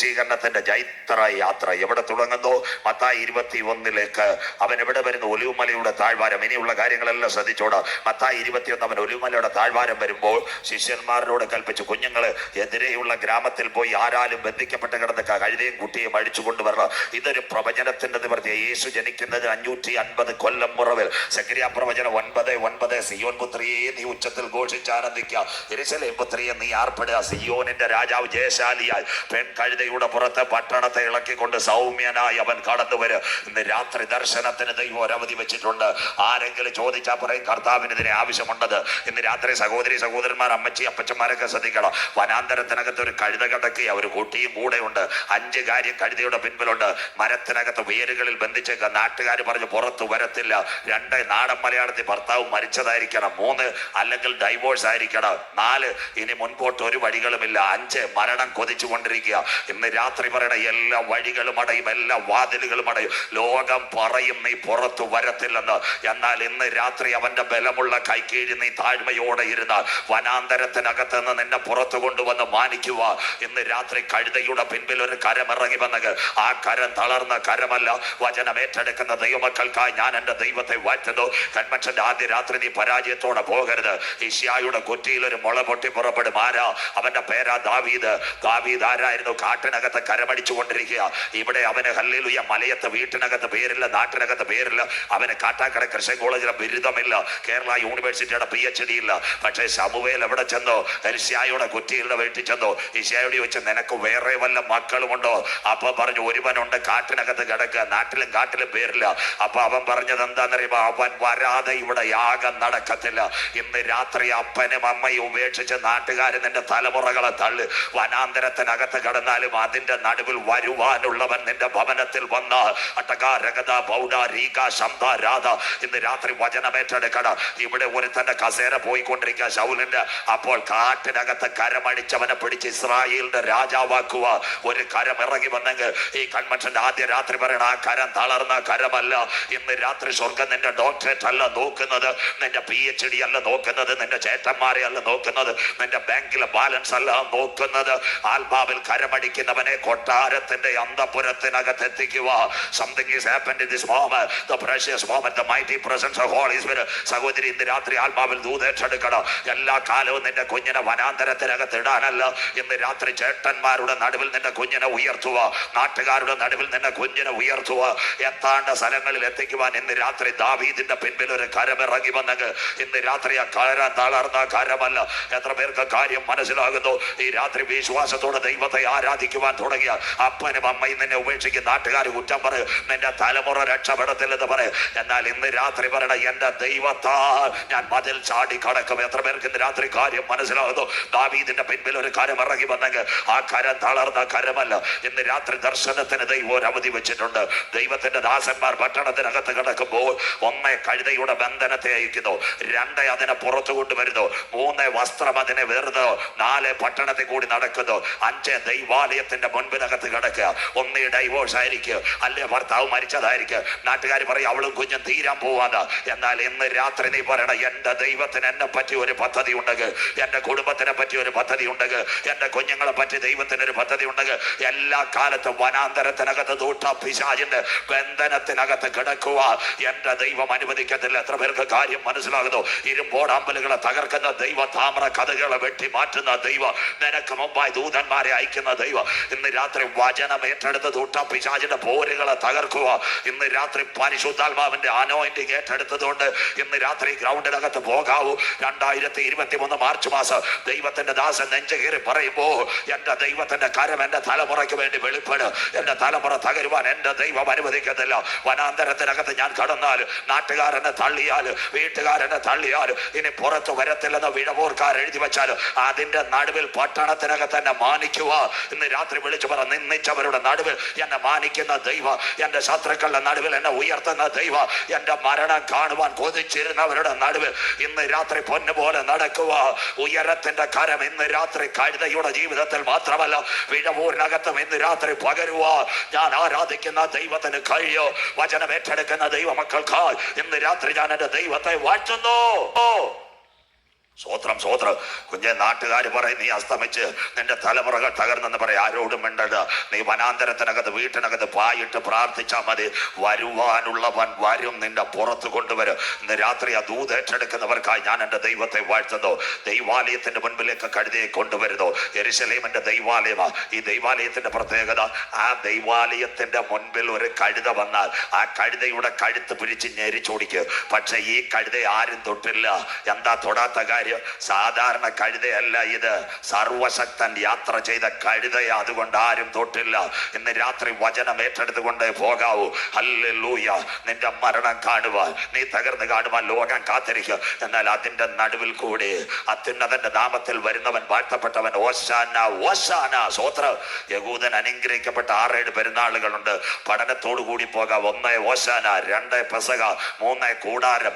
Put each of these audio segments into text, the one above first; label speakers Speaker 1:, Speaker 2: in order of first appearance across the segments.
Speaker 1: ക്രൂശീകരണത്തിന്റെ ജൈത്ര യാത്ര എവിടെ തുടങ്ങുന്നു? മത്തായി 21 അവൻ എവിടെ വരുന്നു? ഒലിവുമലയുടെ താഴ്വാരം. ഇനിയുള്ള കാര്യങ്ങളെല്ലാം ശ്രദ്ധിച്ചോട്. മത്തായി 21 അവൻ ഒലിവുമലയുടെ താഴ്വാരം വരുമ്പോൾ ശിഷ്യന്മാരോട് കൽപ്പിച്ചു, കുഞ്ഞുങ്ങള് എതിരെയുള്ള ഗ്രാമത്തിൽ പോയി ആരാലും ബന്ധിക്കപ്പെട്ട് കിടന്ന കഴുതയും കുട്ടിയും അഴിച്ചു കൊണ്ടുവരണം. ഇതൊരു പ്രവചനത്തിന്റെ നിവൃത്തി. യേശു ജനിക്കുന്നത് 550 കൊല്ലം മുറവിൽ. സെഖര്യാ പ്രവചനം 9:9 സിയോൻ പുത്രിയെ നീ ഉച്ചത്തിൽ ഘോഷിച്ച് ആനന്ദിക്കുക, യെരൂശലേം പുത്രിയെ നീ ആർപ്പെടുക, സിയോനിന്റെ രാജാവ് ജയശാലിയായി പെൺ കഴുതയുടെ പുറത്ത് പട്ടണത്തെ ഇളക്കിക്കൊണ്ട് സൗമ്യനായി അവൻ കടന്നു വരും. ഇന്ന് രാത്രി ദർശനത്തിന് ദൈവം ഒരവധി വെച്ചിട്ടുണ്ട്. ആരെങ്കിലും ചോദിച്ചാൽ പറയും കർത്താവിന് ഇതിനെ ആവശ്യമുണ്ടത്. ഇന്ന് രാത്രി സഹോദരി സഹോദരന്മാർ, അമ്മച്ചി അപ്പച്ചന്മാരൊക്കെ ശ്രദ്ധിക്കണം. വനാന്തരത്തിനകത്ത് ഒരു കഴുത കിടക്കുക, ഒരു കുട്ടിയും കൂടെ ഉണ്ട്. 5 കാര്യം കഴുതയുടെ പിൻപിലുണ്ട്. മരത്തിനകത്ത് വേരുകളിൽ ബന്ധിച്ചേക്ക. നാട്ടുകാർ പറഞ്ഞു പുറത്തു വരത്തില്ല. 2 നാടൻ മലയാളത്തിൽ ഭർത്താവ് മരിച്ചതായിരിക്കണം. 3 അല്ലെങ്കിൽ ഡൈവോഴ്സ് ആയിരിക്കണം. 4 ഇനി മുൻപോട്ട് ഒരു വഴികളുമില്ല. 5 മരണം കൊതിച്ചു കൊണ്ടിരിക്കുക. ഇന്ന് രാത്രി പറയണ എല്ലാ വഴികളും അടയും, എല്ലാ വാതിലുകളും അടയും. ലോകം പറയും നീ പുറത്തു വരത്തില്ലെന്ന്. എന്നാൽ ഇന്ന് രാത്രി അവന്റെ ബലമുള്ള കൈക്കീഴി നീ താഴ്മയോടെ ഇരുന്നാൽ വനാന്തരത്തിനകത്ത് നിന്ന് നിന്നെ പുറത്തു കൊണ്ടുവന്ന് മാനിക്കുക. ഇന്ന് രാത്രി കഴുതയുടെ പിൻപിൽ ഒരു കരം ഇറങ്ങി വന്നെങ്കിൽ ആ കരം തളർന്ന കരമല്ല. വചനം ഏറ്റെടുക്കുന്ന ദൈവമക്കൾക്കായി ഞാൻ എൻ്റെ ദൈവത്തെ വാഴ്ത്തുന്നു. കൺവെൻഷന്റെ ആദ്യ രാത്രി നീ പരാജയത്തോടെ പോകരുത്. ഈശായുടെ കുറ്റിയിൽ ഒരു മുള പൊട്ടി പുറപ്പെടും. ആരാ? അവന്റെ പേരാ ദാവീദ്. ദാവീദ് ആരായിരുന്നു? കാട്ടിനകത്ത് കരമടിച്ചു കൊണ്ടിരിക്കുക. ഇവിടെ അവന് ഹല്ലേലൂയ മലയത്ത് വീട്ടിനകത്ത് പേരില്ല, നാട്ടിനകത്ത് പേരില്ല. അവന് കാട്ടാക്കട ക്രിസ്ത്യൻ കോളേജിലെ ബിരുദമില്ല, കേരള യൂണിവേഴ്സിറ്റിയുടെ PhD ഇല്ല. പക്ഷേ ശമൂവേൽ എവിടെ ചെന്നോ? ഈശായുടെ കുറ്റിയുടെ വീട്ടിൽ ചെന്നോ? ഈശായോട് ചോദിച്ചു, നിനക്ക് വേറെ വല്ല മക്കളുമുണ്ടോ? അപ്പൊ പറഞ്ഞു, ഒരുവനുണ്ട്, കാട്ടിനകത്ത് കിടക്കുക, നാട്ടിലും കാട്ടിലും പേരില്ല. അപ്പൊ അവൻ പറഞ്ഞത് എന്താണെന്നറിയുമ്പോ, അവൻ വരാതെ ഇവിടെ യാഗം നടക്കത്തില്ല. ഇന്ന് രാത്രി അപ്പനും അമ്മയും ഉപേക്ഷിച്ച് നാട്ടുകാർ നിന്റെ തലമുറകളെ തള്ളി വനാന്തരത്തിനകത്ത് കടന്നാലും അതിന്റെ നടുവിൽ വരുവാനുള്ളവൻ നിന്റെ ഭവനത്തിൽ വന്ന അട്ടകാരകത ബൗഡ രീക ശബ്ദ രാധ. ഇന്ന് രാത്രി വചനമേറ്റെടുക്കണം. ഇവിടെ ഒരുത്തന്റെ കസേര പോയിക്കൊണ്ടിരിക്കുക ശൗലിന്റെ. അപ്പോൾ കാട്ടിനകത്ത് കരമടിച്ചവനെ പിടിച്ച് ഇസ്രായേലിന്റെ രാജാവാക്കുക. ഒരു കരം ഇറങ്ങി വന്നെങ്കിൽ ഈ കൺവെൻഷന്റെ ആദ്യ രാത്രി പറയണ ആ കരം തളർന്ന കരമല്ല. ഇന്ന് രാത്രി സ്വർഗം നിന്റെ ഡോക്ടറേറ്റ് അല്ല നോക്കുന്നത്, നിന്റെ PhD അല്ല നോക്കുന്നത്, നിന്റെ ചേട്ടന്മാരെ അല്ല നോക്കുന്നത്, നിന്റെ ബാങ്കിലെ ബാലൻസ് അല്ല നോക്കുന്നത്. ആത്മാവിൽ കരമടിക്കുന്നവനെ കൊട്ടാരത്തിന്റെ അന്തപുരത്തിനകത്ത് എത്തിക്കുക. Something is happened in this moment, the precious moment, the mighty presence of Holy Spirit. സഹോദരി, ഇന്ന് രാത്രി ആത്മാവിൽ ദൂതേറ്റെടുക്കണം. എല്ലാ കാലവും നിന്റെ കുഞ്ഞിനെ വനാന്തരത്തിനകത്ത് ഇടാനല്ല. ഇന്ന് രാത്രി ചേട്ടന്മാരുടെ നടുവിൽ നിന്റെ കുഞ്ഞിനെ ഉയർത്തുക, നാട്ടുകാരുടെ നടുവിൽ നിന്റെ കുഞ്ഞിനെ ഉയർത്തുക, എത്താണ്ട സ്ഥലങ്ങളിൽ എത്തിക്കുവാൻ ഇന്ന് രാത്രി ദാവീദിന്റെ പിൻപിൽ ഒരു കരമിറങ്ങി വന്നെങ്കിൽ ഇന്ന് രാത്രി ആ കരം തളർന്ന കരമല്ല. എത്ര പേർക്ക് കാര്യം മനസ്സിലാകുന്നു? ഈ രാത്രി വിശ്വാസത്തോടെ ദൈവത്തെ ആരാധിക്കുവാൻ തുടങ്ങിയ അപ്പനും അമ്മയും നിന്നെ ഉപേക്ഷിക്കും, നാട്ടുകാർ കുറ്റം പറയും, നിന്റെ തലമുറ രക്ഷപ്പെടത്തില്ലെന്ന് പറയും. എന്നാൽ ഇന്ന് രാത്രി പറയണ എന്റെ ദൈവത്താൽ ഞാൻ മതിൽ ചാടി കടക്കും. എത്ര പേർക്ക് ഇന്ന് രാത്രി കാര്യം മനസ്സിലാകുന്നു? ദാവീദിന്റെ പിൻപിൽ ഒരു കരം ഇറങ്ങി വന്നെങ്കിൽ ആ കരം തളർന്ന കരമല്ല. ഇന്ന് രാത്രി ദർശനത്തിന് ദൈവം ഒരു അവധി വെച്ചിട്ടുണ്ട്. ദൈവത്തിന്റെ ദാസന്മാർ പട്ടണത്തിനകത്ത് കിടക്കുമ്പോൾ 1 കഴുതയുടെ ബന്ധനത്തെ അയക്കുന്നു, 2 അതിനെ പുറത്തു കൊണ്ടുവരുന്നു, 3 വസ്ത്രം അതിനെ വേർന്നു, 4 പട്ടണത്തിൽ കൂടി നടക്കുന്നു, 5 ദൈവാലയത്തിന്റെ മുൻപിനകത്ത് കിടക്കുക. 1 ഡൈവോഴ്സ് ആയിരിക്കും, അല്ലെ ഭർത്താവ് മരിച്ചതായിരിക്കും. നാട്ടുകാർ പറയും അവളും കുഞ്ഞും തീരാൻ പോവാന്ന്. എന്നാൽ ഇന്ന് രാത്രി നീ പറയണം, എന്റെ ദൈവത്തിന് എന്നെ പറ്റി ഒരു പദ്ധതി ഉണ്ടെങ്കിൽ, എന്റെ കുടുംബത്തിനെ പറ്റി ഒരു പദ്ധതി ഉണ്ടെങ്കിൽ, എന്റെ കുഞ്ഞുങ്ങളെ പറ്റി ദൈവത്തിന് ഒരു പദ്ധതി ഉണ്ടെങ്കിൽ, എല്ലാ കാലത്തും വനാന്തരത്തിനകത്ത് ദൂട്ട പിശാചിന്റെ ബന്ധനത്തിനകത്ത് കിടക്കുക എന്റെ ദൈവം അനുവദിക്കത്തില്ല. എത്ര പേർക്ക് കാര്യം മനസ്സിലാകുന്നു? ഇരുമ്പോടമ്പലുകളെ തകർക്കുന്ന ദൈവ, താമ്ര കഥകളെ വെട്ടി മാറ്റുന്ന ദൈവ, നിനക്ക് മുമ്പായി ദൂതന്മാരെ അയക്കുന്ന ദൈവ, ഇന്ന് രാത്രി വചനം ഏറ്റെടുത്ത് ദൂട്ട പിശാചിന്റെ പോരുകളെ തകർക്കുക. ഇന്ന് രാത്രി പരിശുദ്ധാത്മാവിന്റെ അനോയിന്റിങ് ഏറ്റെടുത്തതുകൊണ്ട് ഇന്ന് രാത്രി ഗ്രൗണ്ടിനകത്ത് പോകാവൂ. 2023 മാർച്ച് മാസം ദൈവത്തിന്റെ ദാസൻ നെഞ്ചകേറി പറയുമ്പോ എന്റെ ദൈവത്തിന്റെ കരം എന്റെ തലമുറയ്ക്ക് വേണ്ടി വെളിപ്പെടും. എന്റെ തലമുറ തകരുവാൻ എന്റെ ദൈവം അനുവദിക്കത്തില്ല. വനാന്തരത്തിനകത്ത് ഞാൻ കടന്നാൽ, നാട്ടുകാരനെ തള്ളിയാൽ, വീട്ടുകാരനെ തള്ളിയാൽ, ഇനി പുറത്തു വരത്തില്ലെന്ന് വിഴവൂർക്കാർ എഴുതി വെച്ചാൽ അതിന്റെ നടുവിൽ പട്ടണത്തിനകത്ത് എന്നെ മാനിക്കുക. ഇന്ന് രാത്രി വിളിച്ചു പറ, നിന്ദിച്ചവരുടെ നടുവിൽ എന്നെ മാനിക്കുന്ന ദൈവ, എന്റെ ശത്രുക്കളുടെ നടുവിൽ എന്നെ ഉയർത്തുന്ന ദൈവ, എന്റെ മരണം കാണുവാൻ കൊതിച്ചിരുന്നവരുടെ നടുവിൽ ഇന്ന് രാത്രി പൊന്നുപോലെ നടക്കുക. ഉയരത്തിന്റെ കരം ഇന്ന് രാത്രി കഴുതയുടെ ജീവിതത്തിൽ മാത്രമല്ല വിഴവൂരിനകത്തും ഇന്ന് രാത്രി പകരുക. ഞാൻ ആരാധിക്കുന്ന ദൈവത്തിന് കഴിയോ? വചനം ഏറ്റെടുക്കുന്ന ദൈവ മക്കൾക്കായി ഇന്ന് രാത്രി ഞാൻ എന്റെ ദൈവത്തെ വാഴ്ത്തുന്നു. സ്വോത്രം സ്വോത്രം. കുഞ്ഞെ നാട്ടുകാർ പറയും നീ അസ്തമിച്ച് നിന്റെ തലമുറകൾ തകർന്നെന്ന് പറയും. ആരോടും വേണ്ടത്. നീ വനാന്തരത്തിനകത്ത് വീട്ടിനകത്ത് പായിട്ട് പ്രാർത്ഥിച്ചാൽ മതി. വരുവാനുള്ളവൻ വരും, നിന്റെ പുറത്ത് കൊണ്ടുവരും. ഇന്ന് രാത്രി ആ ദൂത് ഏറ്റെടുക്കുന്നവർക്കായി ഞാൻ എൻ്റെ ദൈവത്തെ വാഴ്ത്തുന്നു. ദൈവാലയത്തിന്റെ മുൻപിലേക്ക് കഴുതയെ കൊണ്ടുവരുന്നു. യെരൂശലേമിന്റെ ദൈവാലയമാ. ഈ ദൈവാലയത്തിന്റെ പ്രത്യേകത, ആ ദൈവാലയത്തിന്റെ മുൻപിൽ ഒരു കഴുത വന്നാൽ ആ കഴുതയുടെ കഴുത്ത് പിടിച്ച് ഞെരിച്ചോടിക്കും. പക്ഷെ ഈ കഴുത ആരും തൊട്ടില്ല. എന്താ തൊടാത്ത കാര്യം? സാധാരണ കഴുതയല്ല ഇത്, സർവശക്തൻ യാത്ര ചെയ്ത കഴുതയാ. അതുകൊണ്ട് ആരും തൊട്ടില്ല. ഇന്ന് രാത്രി വചനം ഏറ്റെടുത്തുകൊണ്ട് പോകാവൂ. ഹല്ലേലൂയ. നിന്റെ മരണം കാണുവാൻ, നീ തകർന്ന് കാണുവാൻ ലോകം കാത്തിരിക്കുക. എന്നാൽ അതിന്റെ നടുവിൽ കൂടി അത്യുന്നതന്റെ നാമത്തിൽ വരുന്നവൻ വാഴ്ത്തപ്പെട്ടവൻ. ഓശാന ഓശാന. സ്വോത്രം. യഹൂദൻ അനുഗ്രഹിക്കപ്പെട്ട 6-7 പെരുന്നാളുകളുണ്ട്. പഠനത്തോടു കൂടി പോകാം. 1 ഓശാന, 2 പെസഹ, 3 കൂടാരം,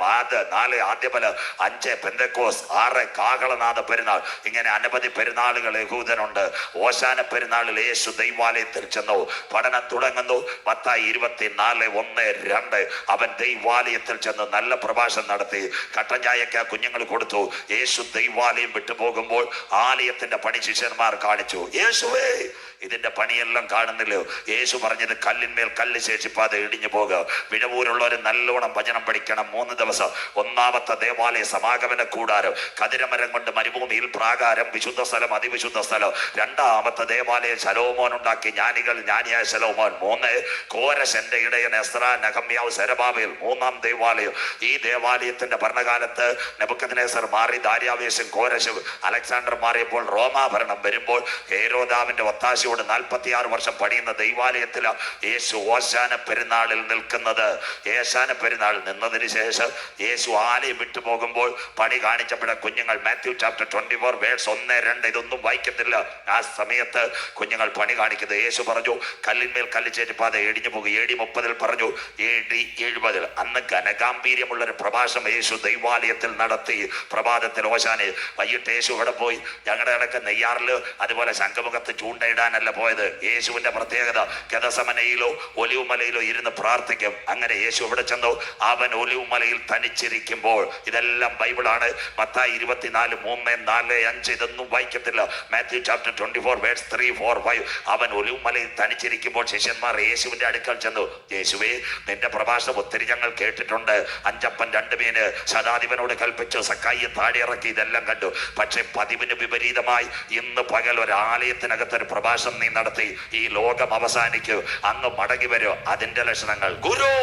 Speaker 1: 4 ആദ്യബല, 5 പെന്തക്കോസ്, 6 കാഹളനാഥ പെരുന്നാൾ. ഇങ്ങനെ അനവധി പെരുന്നാളുകൾ യഹൂദനുണ്ട്. ഓശാന പെരുന്നാളിൽ യേശു ദൈവാലയത്തിൽ ചെന്നു. പഠനം തുടങ്ങുന്നു. മത്തായി 24:1-2. അവൻ ദൈവാലയത്തിൽ ചെന്ന് നല്ല പ്രഭാഷണം നടത്തി. കട്ടൻ ചായക്ക് കുഞ്ഞുങ്ങൾ കൊടുത്തു. യേശു ദൈവാലയം വിട്ടുപോകുമ്പോൾ ആലയത്തിന്റെ പണി ശിഷ്യന്മാർ കാണിച്ചു. യേശുവേ, ഇതിന്റെ പണിയെല്ലാം കാണുന്നില്ലോ. യേശു പറഞ്ഞത് കല്ലിന്മേൽ കല്ല് ശേഷിപ്പാതെ ഇടിഞ്ഞു പോകുക. വിഴവൂരുള്ളവർ നല്ലോണം വചനം പഠിക്കണം. 3 ദിവസം. 1-ാമത്തെ ദേവാലയ സമാഗമന കൂടാരം, കതിരമരം കൊണ്ട് മരുഭൂമിയിൽ പ്രാകാരം, വിശുദ്ധ സ്ഥലം, അതിവിശുദ്ധ സ്ഥലം. 2-ാമത്തെ ദേവാലയം ശലോമോൻ ഉണ്ടാക്കി. ജ്ഞാനിയായ ശലോമോൻ. 3 കോരശ്, എന്റെ ഇടയൻ എസ്രാ, നഹമ്യാവ്, സെരബാബേൽ. 3-ാം ദേവാലയം. ഈ ദേവാലയത്തിന്റെ ഭരണകാലത്ത് നെബൂഖദ്നേസർ മാറി, ദാര്യാവേശൻ, കോരശ്, അലക്സാണ്ടർ മാറിയപ്പോൾ റോമാഭരണം വരുമ്പോൾ ഹേരോദാവിന്റെ ഒത്താശയോട് 46 വർഷം പണിയുന്ന ദൈവാലയത്തിൽ യേശു ഓശാന പെരുന്നാളിൽ നിൽക്കുന്നത്. ഏശാന പെരുന്നാൾ നിന്നതിന് ശേഷം യേശു ആലയം വിട്ടുപോകുമ്പോൾ പണി കാണിച്ചപ്പോഴ കുഞ്ഞുങ്ങൾ മാത്യു ചാപ്റ്റർ 24:1-2 ഇതൊന്നും വായിക്കത്തില്ല. ആ സമയത്ത് കുഞ്ഞുങ്ങൾ പണി കാണിക്കുന്നത്. യേശു പറഞ്ഞു കല്ലിന്മേൽ കല്ല് ചേരിപ്പാതെ ഇടിഞ്ഞു പോകും. AD 30 പറഞ്ഞു. AD 70 അന്ന് ഘനഗാംഭീര്യമുള്ള ഒരു പ്രഭാഷണം യേശു ദൈവാലയത്തിൽ നടത്തി. പ്രഭാതത്തിൽ ഓശാനെ. വൈകിട്ട് യേശു ഇവിടെ പോയി. ഞങ്ങളുടെ ഇടക്ക് നെയ്യാറില് അതുപോലെ ശംഖുമുഖത്ത് ചൂണ്ടയിടാനല്ല പോയത്. യേശുവിന്റെ പ്രത്യേകത, ഗെത്സമനയിലോ ഒലിവുമലയിലോ ഇരുന്ന് പ്രാർത്ഥിക്കും. അങ്ങനെ യേശു ഇവിടെ ചെന്നു. അവൻ ഒലിവുമലയിൽ തനിച്ചിരിക്കുമ്പോൾ, ഇതെല്ലാം ബൈബിളാണ്. മത്തായി 24:3-4-5 ഇതൊന്നും വായിക്കത്തില്ല. Matthew chapter 24:3-4-5. അവൻ ഒലിവുമലയിൽ തനിച്ചിരിക്കുമ്പോൾ ശിഷ്യന്മാർ യേശുവിന്റെ അടുക്കൽ ചെന്നു. യേശുവേ, നിന്റെ പ്രഭാഷണം ഒത്തിരി ഞങ്ങൾ കേട്ടിട്ടുണ്ട്. 5 അപ്പം 2 മീൻ ശതാധിപനോട് കൽപ്പിച്ചു. സക്കായിയെ താഴെ ഇറക്കി. ഇതെല്ലാം കണ്ടു. പക്ഷെ പതിവിന് വിപരീതമായി ഇന്ന് പകൽ ഒരു ആലയത്തിനകത്തൊരു പ്രഭാഷണം നീ നടത്തി. ഈ ലോകം അവസാനിക്കൂ, അങ്ങ് മടങ്ങി വരൂ. അതിന്റെ ലക്ഷണങ്ങൾ ഗുരു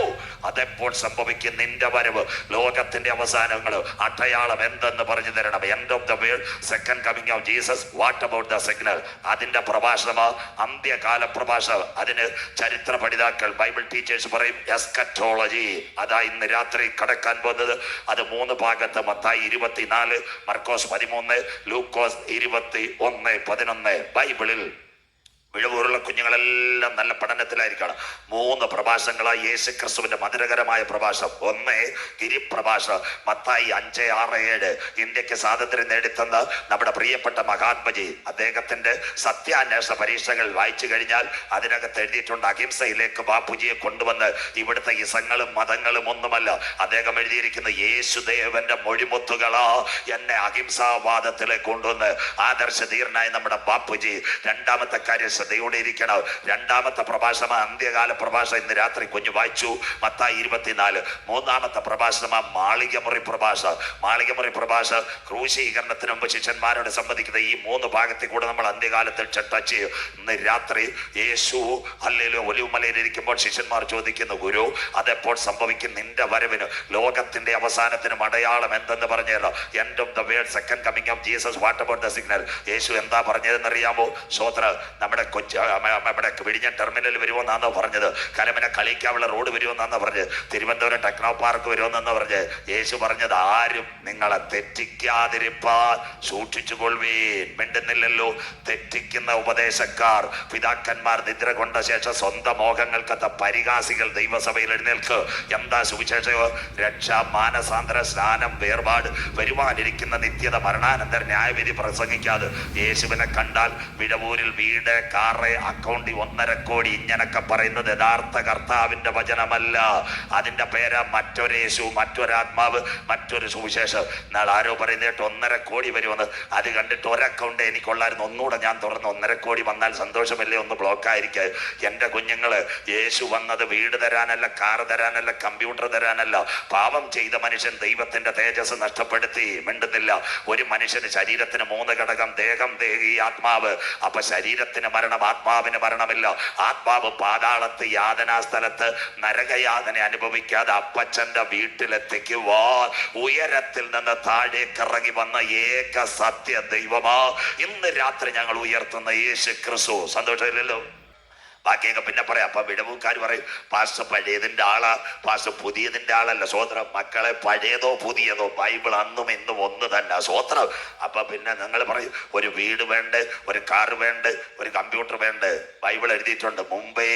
Speaker 1: അതെപ്പോൾ സംഭവിക്കും? നിന്റെ വരവ്, ലോകത്തിന്റെ അവസാനങ്ങൾ, അടയാളം എന്തെന്ന് പറഞ്ഞു തരണം. End of the world, second coming of Jesus. What about the signal? അതിന്റെ പ്രഭാഷണമാ അന്ത്യകാല പ്രഭാഷണം. അതിന് ചരിത്ര പഠിതാക്കൾ, ബൈബിൾ ടീച്ചേഴ്സ് പറയും എസ്കറ്റോളജി. അതാ ഇന്ന് രാത്രി കടക്കാൻ പോകുന്നത്. അത് 3 ഭാഗത്ത്. മത്തായി 24, മർക്കോസ് 13, ലൂക്കോസ് 21:11. ബൈബിളിൽ വിഴവൂറുള്ള കുഞ്ഞുങ്ങളെല്ലാം നല്ല പഠനത്തിലായിരിക്കണം. 3 പ്രഭാഷണങ്ങളായി യേശു ക്രിസ്തുവിന്റെ മധുരകരമായ പ്രഭാഷണം. 1 ഗിരിപ്രഭാഷണം. മത്തായി 5:6-7. ഇന്ത്യക്ക് സ്വാതന്ത്ര്യം നേടിത്തന്ന നമ്മുടെ പ്രിയപ്പെട്ട മഹാത്മജി, അദ്ദേഹത്തിന്റെ സത്യാന്വേഷണ പരീക്ഷകൾ വായിച്ചു കഴിഞ്ഞാൽ അതിനകത്ത് എഴുതിയിട്ടുണ്ട്, അഹിംസയിലേക്ക് ബാപ്പുജിയെ കൊണ്ടുവന്ന് ഇവിടുത്തെ ഇസങ്ങളും മതങ്ങളും ഒന്നുമല്ല. അദ്ദേഹം എഴുതിയിരിക്കുന്ന യേശുദേവന്റെ മൊഴിമുത്തുകളാ എന്നെ അഹിംസാവാദത്തിലേക്ക് കൊണ്ടുവന്ന്. ആദർശധീരനായ നമ്മുടെ ബാപ്പുജി. 2-ാമത്തെ കാര്യം ശ്രദ്ധയോടെ ഇരിക്കണം. 2-ാമത്തെ പ്രഭാഷണം അന്ത്യകാല പ്രഭാഷണം. ഇന്ന് രാത്രി കുഞ്ഞു വായിച്ചു മത്തായി 24. 3-ാമത്തെ പ്രഭാഷണം മാളികമുറി പ്രഭാഷണം. മാളികമുറി പ്രഭാഷണം ക്രൂശീകരണത്തിന് മുമ്പ് ശിഷ്യന്മാരോട് സംബന്ധിക്കുന്ന ഈ 3 ഭാഗത്തിൽ കൂടെ നമ്മൾ അന്ത്യകാലത്തിൽ ടച്ച് ചെയ്യും. ഇന്ന് രാത്രി യേശു ഹല്ലേലൂയ ഒലിവുമലയിൽ ഇരിക്കുമ്പോൾ ശിഷ്യന്മാർ ചോദിക്കുന്നു, ഗുരു അതെപ്പോൾ സംഭവിക്കും? നിന്റെ വരവിന്, ലോകത്തിന്റെ അവസാനത്തിനും അടയാളം എന്തെന്ന് പറഞ്ഞല്ലോ. End of the world, second coming of Jesus. What about the signal? യേശു എന്താ പറഞ്ഞതെന്നറിയാമോ? സ്വോത്ര നമ്മുടെ വിഴിഞ്ഞം ടെർമിനൽ വരുമെന്നാണോ പറഞ്ഞത്? കരമന കളിക്കാവുള്ള റോഡ് വരുമെന്നാണോ പറഞ്ഞത്? തിരുവനന്തപുരം ടെക്നോ പാർക്ക് വരുമെന്നാണോ പറഞ്ഞത്? യേശു പറഞ്ഞത്, ആരും നിങ്ങളെ തെറ്റിക്കാതിരിപ്പാൻ സൂക്ഷിച്ചുകൊള്ളുവീൻ. മിണ്ടുന്നില്ലല്ലോ. തെറ്റിക്കുന്ന ഉപദേശക്കാർ, പിതാക്കന്മാർ നിദ്ര കൊണ്ട ശേഷം സ്വന്തം മോഹങ്ങൾക്കത്ത പരിഹാസികൾ ദൈവസഭയിൽ എഴുന്നേൽക്ക്. എന്താ സുവിശേഷം? രക്ഷ, മാനസാന്തര, സ്നാനം, വേർപാട്, വരുവാനിരിക്കുന്ന നിത്യത, മരണാനന്തര ന്യായവിധി പ്രസംഗിക്കാതെ യേശുവിനെ കണ്ടാൽ വിഴവൂരിൽ വീട്, കാറ്, അക്കൗണ്ടിൽ 1.5 കോടി ഇങ്ങനൊക്കെ പറയുന്നത് യഥാർത്ഥ കർത്താവിന്റെ വചനമല്ല. അതിന്റെ പേരാ മറ്റൊരു യേശു, മറ്റൊരാത്മാവ്, മറ്റൊരു സുവിശേഷം. എന്നാൽ ആരോ പറയുന്നത് കേട്ട് 1.5 കോടി വരുമെന്ന്. അത് കണ്ടിട്ട് ഒരക്കൗണ്ട് എനിക്കുള്ളായിരുന്നു, ഒന്നുകൂടെ ഞാൻ തുറന്ന് 1.5 കോടി വന്നാൽ സന്തോഷമല്ലേ, ഒന്ന് ബ്ലോക്ക് ആയിരിക്കുക. എൻ്റെ കുഞ്ഞുങ്ങള്, യേശു വന്നത് വീട് തരാനല്ല, കാർ തരാനല്ല, കമ്പ്യൂട്ടർ തരാനല്ല. പാപം ചെയ്ത മനുഷ്യൻ ദൈവത്തിന്റെ തേജസ് നഷ്ടപ്പെടുത്തി. മിണ്ടുന്നില്ല. ഒരു മനുഷ്യന് ശരീരത്തിന് 3 ഘടകം: ദേഹം, ദേഹി, ആത്മാവ്. അപ്പൊ ശരീരത്തിന് മരണം, ആത്മാവിന് മരണമില്ല. ആത്മാവ് പാതാളത്ത്, യാതനാ സ്ഥലത്ത് നരകയാതന അനുഭവിക്കാതെ അപ്പച്ചന്റെ വീട്ടിലെത്തിക്കുവാൻ ഉയരത്തിൽ നിന്ന് താഴേക്ക് ഇറങ്ങി വന്ന ഏക സത്യ ദൈവമാ ഇന്ന് രാത്രി ഞങ്ങൾ ഉയർത്തുന്ന യേശു ക്രിസ്തു. സന്തോഷമില്ലല്ലോ? ബാക്കിയൊക്കെ പിന്നെ പറയാം. അപ്പൊ വിടവുകാർ പറയും, പാസ്റ്റർ പഴയതിന്റെ ആളാ, പാസ്റ്റർ പുതിയതിന്റെ ആളല്ല. സ്വോത്രം. മക്കളെ, പഴയതോ പുതിയതോ ബൈബിൾ അന്നും ഇന്നും ഒന്ന് തന്നെ. സ്വോത്രം. അപ്പൊ പിന്നെ നിങ്ങൾ പറയും, ഒരു വീട് വേണ്ട, ഒരു കാർ വേണ്ട, ഒരു കമ്പ്യൂട്ടർ വേണ്ട. ബൈബിൾ എഴുതിയിട്ടുണ്ട്, മുമ്പേ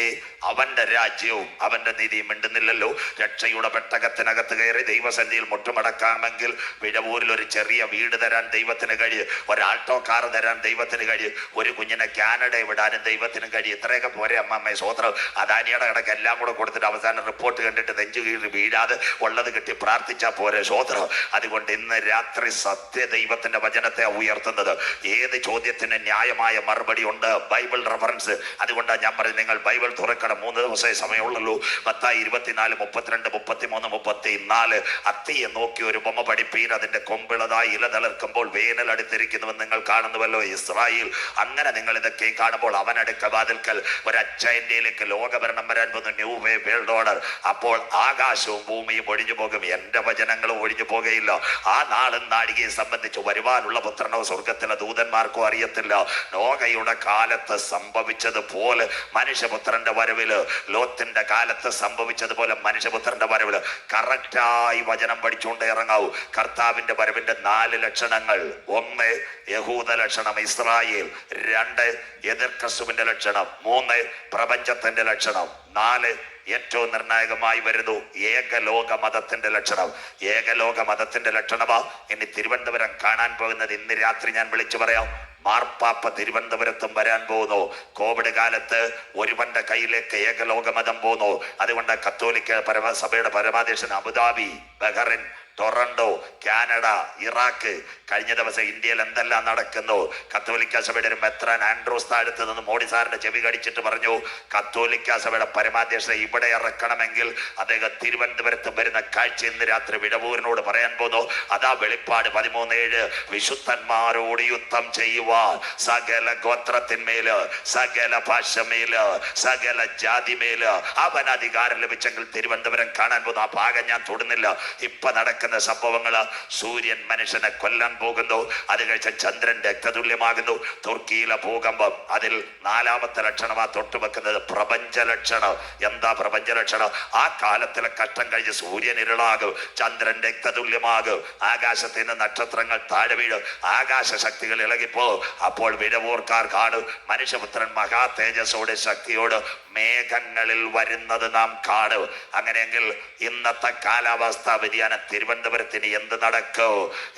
Speaker 1: അവന്റെ രാജ്യവും അവന്റെ നീതിയും. മിണ്ടുന്നില്ലല്ലോ? രക്ഷയുടെ പെട്ടകത്തിനകത്ത് കയറി ദൈവസന്നിധിയിൽ മുട്ടുമടക്കാമെങ്കിൽ വിടവൂരിൽ ഒരു ചെറിയ വീട് തരാൻ ദൈവത്തിന് കഴിയും, ഒരു ആൾട്ടോ കാർ തരാൻ ദൈവത്തിന് കഴിയും, ഒരു കുഞ്ഞിനെ കാനഡ വിടാനും ദൈവത്തിന് കഴിയും. ഇത്രയൊക്കെ പോരെ അമ്മമ്മേ? സ്വോത്രം. അദാനിയുടെ കണക്ക് എല്ലാം കൂടെ കൊടുത്തിട്ട് അവസാനം റിപ്പോർട്ട് കണ്ടിട്ട് നെഞ്ചു കീറി വീഴാതെ ഉള്ളത് കിട്ടി പ്രാർത്ഥിച്ചാൽ പോരെ? സ്വോത്രം. അതുകൊണ്ട് ഇന്ന് രാത്രി സത്യ ദൈവത്തിന്റെ വചനത്തെ ഉയർത്തുന്നത്. ഏത് ചോദ്യത്തിന് ന്യായമായ മറുപടി ഉണ്ട്, ബൈബിൾ റെഫറൻസ്. അതുകൊണ്ടാണ് ഞാൻ പറയുന്നത്, നിങ്ങൾ ബൈബിൾ തുറക്കണം. 3 ദിവസമേ സമയമുള്ളൂ. മത്തായി 24, 32, 33, 34. അത്തിയെ നോക്കി ഒരു ബൊമ്മ പഠിപ്പീൻ, അതിന്റെ കൊമ്പിളതായി ഇല തളിർക്കുമ്പോൾ വേനൽ അടുത്തിരിക്കുന്നുവെന്ന് നിങ്ങൾ കാണുന്നുവല്ലോ ഇസ്രായേൽ. അങ്ങനെ നിങ്ങൾ ഇതൊക്കെ കാണുമ്പോൾ അവനടുക്ക വാതിൽക്കൽ ഒരച്ഛൻ്റെയിലേക്ക് ലോകഭരണം വരാൻ പോകുന്ന ന്യൂ വേ വേൾഡ് ഓർഡർ. അപ്പോൾ ആകാശവും ഭൂമിയും ഒഴിഞ്ഞു പോകും, എന്റെ വചനങ്ങളും ഒഴിഞ്ഞു പോകുകയില്ല. ആ നാളും നാഴികയെ സംബന്ധിച്ച് വരുവാനുള്ള പുത്രനോ സ്വർഗത്തിലെ ദൂതന്മാർക്കോ അറിയത്തില്ല. നോഹയുടെ കാലത്ത് സംഭവിച്ചതുപോലെ മനുഷ്യപുത്രന്റെ വരവില്, ലോത്തിന്റെ കാലത്ത് സംഭവിച്ചതുപോലെ മനുഷ്യപുത്രന്റെ വരവില് കറക്റ്റായി വചനം പഠിച്ചുകൊണ്ട് ഇറങ്ങാവൂ. കർത്താവിന്റെ വരവിന്റെ 4 ലക്ഷണങ്ങൾ: 1 യഹൂദ ലക്ഷണം, ഇസ്രായേൽ; 2 എതിർ ക്രിസ്തുവിന്റെ ലക്ഷണം; 3 പ്രപഞ്ചത്തിന്റെ ലക്ഷണം; 4 ഏറ്റവും നിർണായകമായി വരുന്നു ഏകലോക മതത്തിന്റെ ലക്ഷണം. ഏകലോക മതത്തിന്റെ ലക്ഷണമാ ഇനി തിരുവനന്തപുരം കാണാൻ പോകുന്നത്. ഇന്ന് രാത്രി ഞാൻ വിളിച്ചു പറയാം, മാർപ്പാപ്പ തിരുവനന്തപുരത്തും വരാൻ പോകുന്നു. കോവിഡ് കാലത്ത് ഒരുവന്റെ കയ്യിലേക്ക് ഏകലോക മതം പോകുന്നു. അതുകൊണ്ട് കത്തോലിക്ക സഭയുടെ പരമാധ്യക്ഷൻ Abu Dhabi, Bahrain, Toronto, Canada, Iraq. കഴിഞ്ഞ ദിവസം ഇന്ത്യയിൽ എന്തെല്ലാം നടക്കുന്നു. കത്തോലിക്ക സഭയുടെ ഒരു മെത്രാൻ ആൻഡ്രൂസ് താഴത്ത് നിന്ന് മോഡി സാറിന്റെ ചെവി കടിച്ചിട്ട് പറഞ്ഞു, കത്തോലിക്ക സഭയുടെ പരമാധ്യക്ഷ ഇവിടെ ഇറക്കണമെങ്കിൽ അദ്ദേഹം തിരുവനന്തപുരത്ത് വരുന്ന കാഴ്ച ഇന്ന് രാത്രി വിടവൂരിനോട് പറയാൻ പോകുന്നു. അതാ വെളിപ്പാട് 13:7. വിശുദ്ധന്മാരോട് യുദ്ധം ചെയ്യുവാൻ സകല ഗോത്രത്തിന്മേല്, സകല ഭാഷമേല്, സകല ജാതിമേല് അവൻ അധികാരം ലഭിച്ചെങ്കിൽ തിരുവനന്തപുരം കാണാൻ പോകുന്നു. ആ ഭാഗം ഞാൻ തൊടുന്നില്ല. ഇപ്പൊ നടക്കുന്ന സംഭവങ്ങള്, സൂര്യൻ മനുഷ്യനെ കൊല്ലാൻ പോകുന്നു. അത് കഴിച്ച ചന്ദ്രൻ രക്തതുല്യമാകുന്നു. തുർക്കിയിലെ ഭൂകമ്പം, അതിൽ 4ാമത്തെ ലക്ഷണമാ തൊട്ട് വെക്കുന്നത് പ്രപഞ്ച ലക്ഷണം. എന്താ പ്രപഞ്ച ലക്ഷണം? ആ കാലത്തിലെ കഷ്ടം കഴിച്ച് സൂര്യൻ ഇരുളാകും, ചന്ദ്രൻ രക്തതുല്യമാകും, ആകാശത്തിൽ നിന്ന് നക്ഷത്രങ്ങൾ താഴെ വീഴും, ആകാശ ശക്തികൾ ഇളകിപ്പോ. അപ്പോൾ വിടവൂർക്കാർ കാണും മനുഷ്യപുത്രൻ മഹാ തേജസ്സോടെ ശക്തിയോട് മേഘങ്ങളിൽ വരുന്നത് നാം കാണും. അങ്ങനെയെങ്കിൽ ഇന്നത്തെ കാലാവസ്ഥാ വ്യതിയാനം തിരുവനന്തപുരത്തിന് എന്ത് നടക്കോ,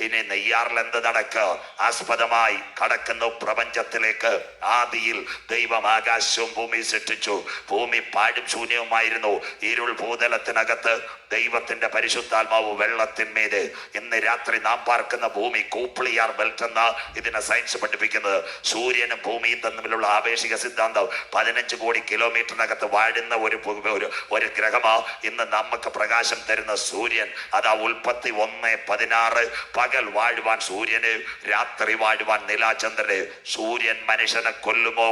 Speaker 1: ഇനി നെയ്യാറിൽ എന്ത് നടക്കോ? ആസ്പദമായി കടക്കുന്നു പ്രപഞ്ചത്തിലേക്ക്. ആദിയിൽ ദൈവം ആകാശവും ഭൂമി സൃഷ്ടിച്ചു. ഭൂമി പാഴും ശൂന്യവുമായിരുന്നു. ഇരുൾ ഭൂതലത്തിനകത്ത് ദൈവത്തിന്റെ പരിശുദ്ധാത്മാവ് വെള്ളത്തിന്മേത്. ഇന്ന് രാത്രി നാം പാർക്കുന്ന ഭൂമി കൂപ്ലിയാർ ബെൽറ്റ് എന്ന ഇതിനെ സയൻസ് പഠിപ്പിക്കുന്നത്. സൂര്യനും ഭൂമിയും തമ്മിലുള്ള ആപേക്ഷിക സിദ്ധാന്തം 15 കോടി കിലോമീറ്ററിനകത്ത് വാഴുന്ന ഒരു ഗ്രഹമാ ഇന്ന് നമുക്ക് പ്രകാശം തരുന്ന സൂര്യൻ. അതാ ഉൽപ്പത്തി 1:16. പകൽ വാഴുവാൻ സൂര്യന്, രാത്രി വാഴുവാൻ നിലാചന്ദ്രന്. സൂര്യൻ മനുഷ്യനെ കൊല്ലുമോ?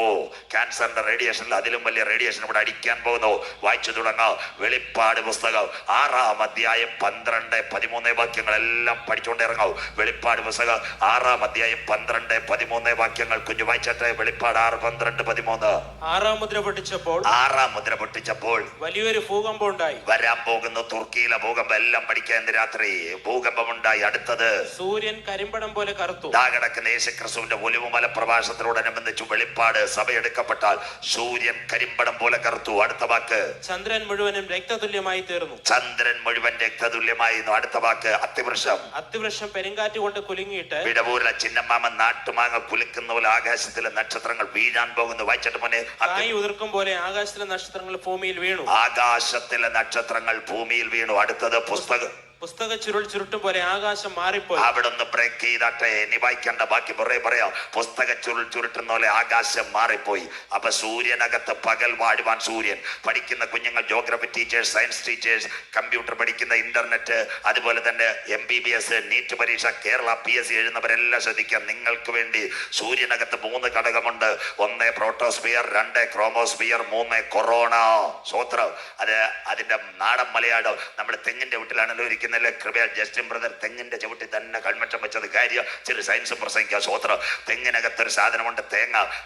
Speaker 1: ക്യാൻസറിന്റെ റേഡിയേഷനിൽ അതിലും വലിയ റേഡിയേഷൻ ഇവിടെ അടിക്കാൻ പോകുന്നു. വായിച്ചു തുടങ്ങാം. വെളിപ്പാട് പുസ്തകം 6-ാം അധ്യായം 12, 13 വാക്യങ്ങളെല്ലാം പഠിച്ചുകൊണ്ട് ഇറങ്ങാവും. വെളിപ്പാട് പുസ്തകം 6-ാം അധ്യായം 12, 13 വാക്യങ്ങൾ കുഞ്ഞു വായിച്ചട്ടെ. വെളിപ്പാട് 6, 12, 13.
Speaker 2: 6-ാം മുദ്ര പൊട്ടിച്ചപ്പോൾ
Speaker 1: 6ാം മുദ്ര പൊട്ടിച്ചപ്പോൾ
Speaker 2: വലിയൊരു ഭൂകമ്പം ഉണ്ടായി.
Speaker 1: വരാൻ പോകുന്ന തുർക്കിയിലെ ഭൂകമ്പം എല്ലാം പഠിക്കാൻ ഇന്ന് രാത്രി ഭൂകമ്പമുണ്ടായി. അടുത്തത്
Speaker 2: സൂര്യൻ കരിമ്പടം പോലെ കറുത്തു.
Speaker 1: കിടക്കുന്ന യേശുക്രിസ്തുവിന്റെ ഒലിവുമല പ്രഭാഷണത്തിനോടനുബന്ധിച്ച് വെളിപ്പാട് സഭയെടുക്കപ്പെട്ടാൽ സൂര്യൻ കരിമ്പടം പോലെ കറുത്തു. അടുത്ത വാക്ക്
Speaker 2: ചന്ദ്രൻ മുഴുവനും രക്തതുല്യമായി തീർന്നു.
Speaker 1: ചന്ദ്രൻ മുഴുവൻ രക്തതുല്യമായി. അടുത്ത വാക്ക് അത്തിവൃക്ഷം.
Speaker 2: അത്തിവൃക്ഷം പെരുങ്കാറ്റ് കൊണ്ട് കുലുങ്ങിയിട്ട്
Speaker 1: വിടവൂരിലെ ചിന്നമാമൻ നാട്ടുമാങ്ങ കുലുക്കുന്ന പോലെ ആകാശത്തിലെ നക്ഷത്രങ്ങൾ വീഴാൻ പോകുന്നു. വായിച്ചിട്ട് മോനെ.
Speaker 2: കായ് ഉതിർക്കും പോലെ ആകാശത്തിലെ നക്ഷത്രങ്ങൾ ഭൂമിയിൽ വീണു.
Speaker 1: ആകാശത്തിലെ നക്ഷത്രങ്ങൾ ഭൂമിയിൽ വീണു. അടുത്തത്
Speaker 2: പുസ്തക ചുരുൾ ചുരുട്ടും പോലെ ആകാശം മാറിപ്പോയി.
Speaker 1: അവിടുന്ന് ബ്രേക്ക് ചെയ്താട്ടെ, ഇനി വായിക്കണ്ട, ബാക്കി പറയാം. പുസ്തക ചുരുൾ ചുരുട്ടുന്ന പോലെ ആകാശം മാറിപ്പോയി. അപ്പൊ സൂര്യനകത്ത് പകൽ വാഴുവാൻ സൂര്യൻ. പഠിക്കുന്ന കുഞ്ഞുങ്ങൾ, geography teachers, science teachers, computer പഠിക്കുന്ന, ഇന്റർനെറ്റ്, അതുപോലെ തന്നെ MBBS, നീറ്റ് പരീക്ഷ, കേരള PSC എഴുതുന്നവരെല്ലാം ശ്രദ്ധിക്കാം. നിങ്ങൾക്ക് വേണ്ടി സൂര്യനകത്ത് 3 ഘടകമുണ്ട്. 1 പ്രോട്ടോസ്ഫിയർ, 2 ക്രോമോസ്ഫിയർ, 3 കൊറോണ. സ്വോത്രം. അതിന്റെ നാടൻ മലയാളം നമ്മുടെ തെങ്ങിന്റെ വീട്ടിലാണല്ലോ ഇരിക്കുന്നത്. കൃപയാൽ ജസ്റ്റിൻ ബ്രദർ തെങ്ങിന്റെ ചവിട്ടി തന്നെ കൺവെൻഷൻ വെച്ചത് കാര്യം ചെറിയ സയൻസ് പ്രസംഗിക്കുക. സ്വോത്രം. തെങ്ങിനകത്തൊരു സാധനമുണ്ട്,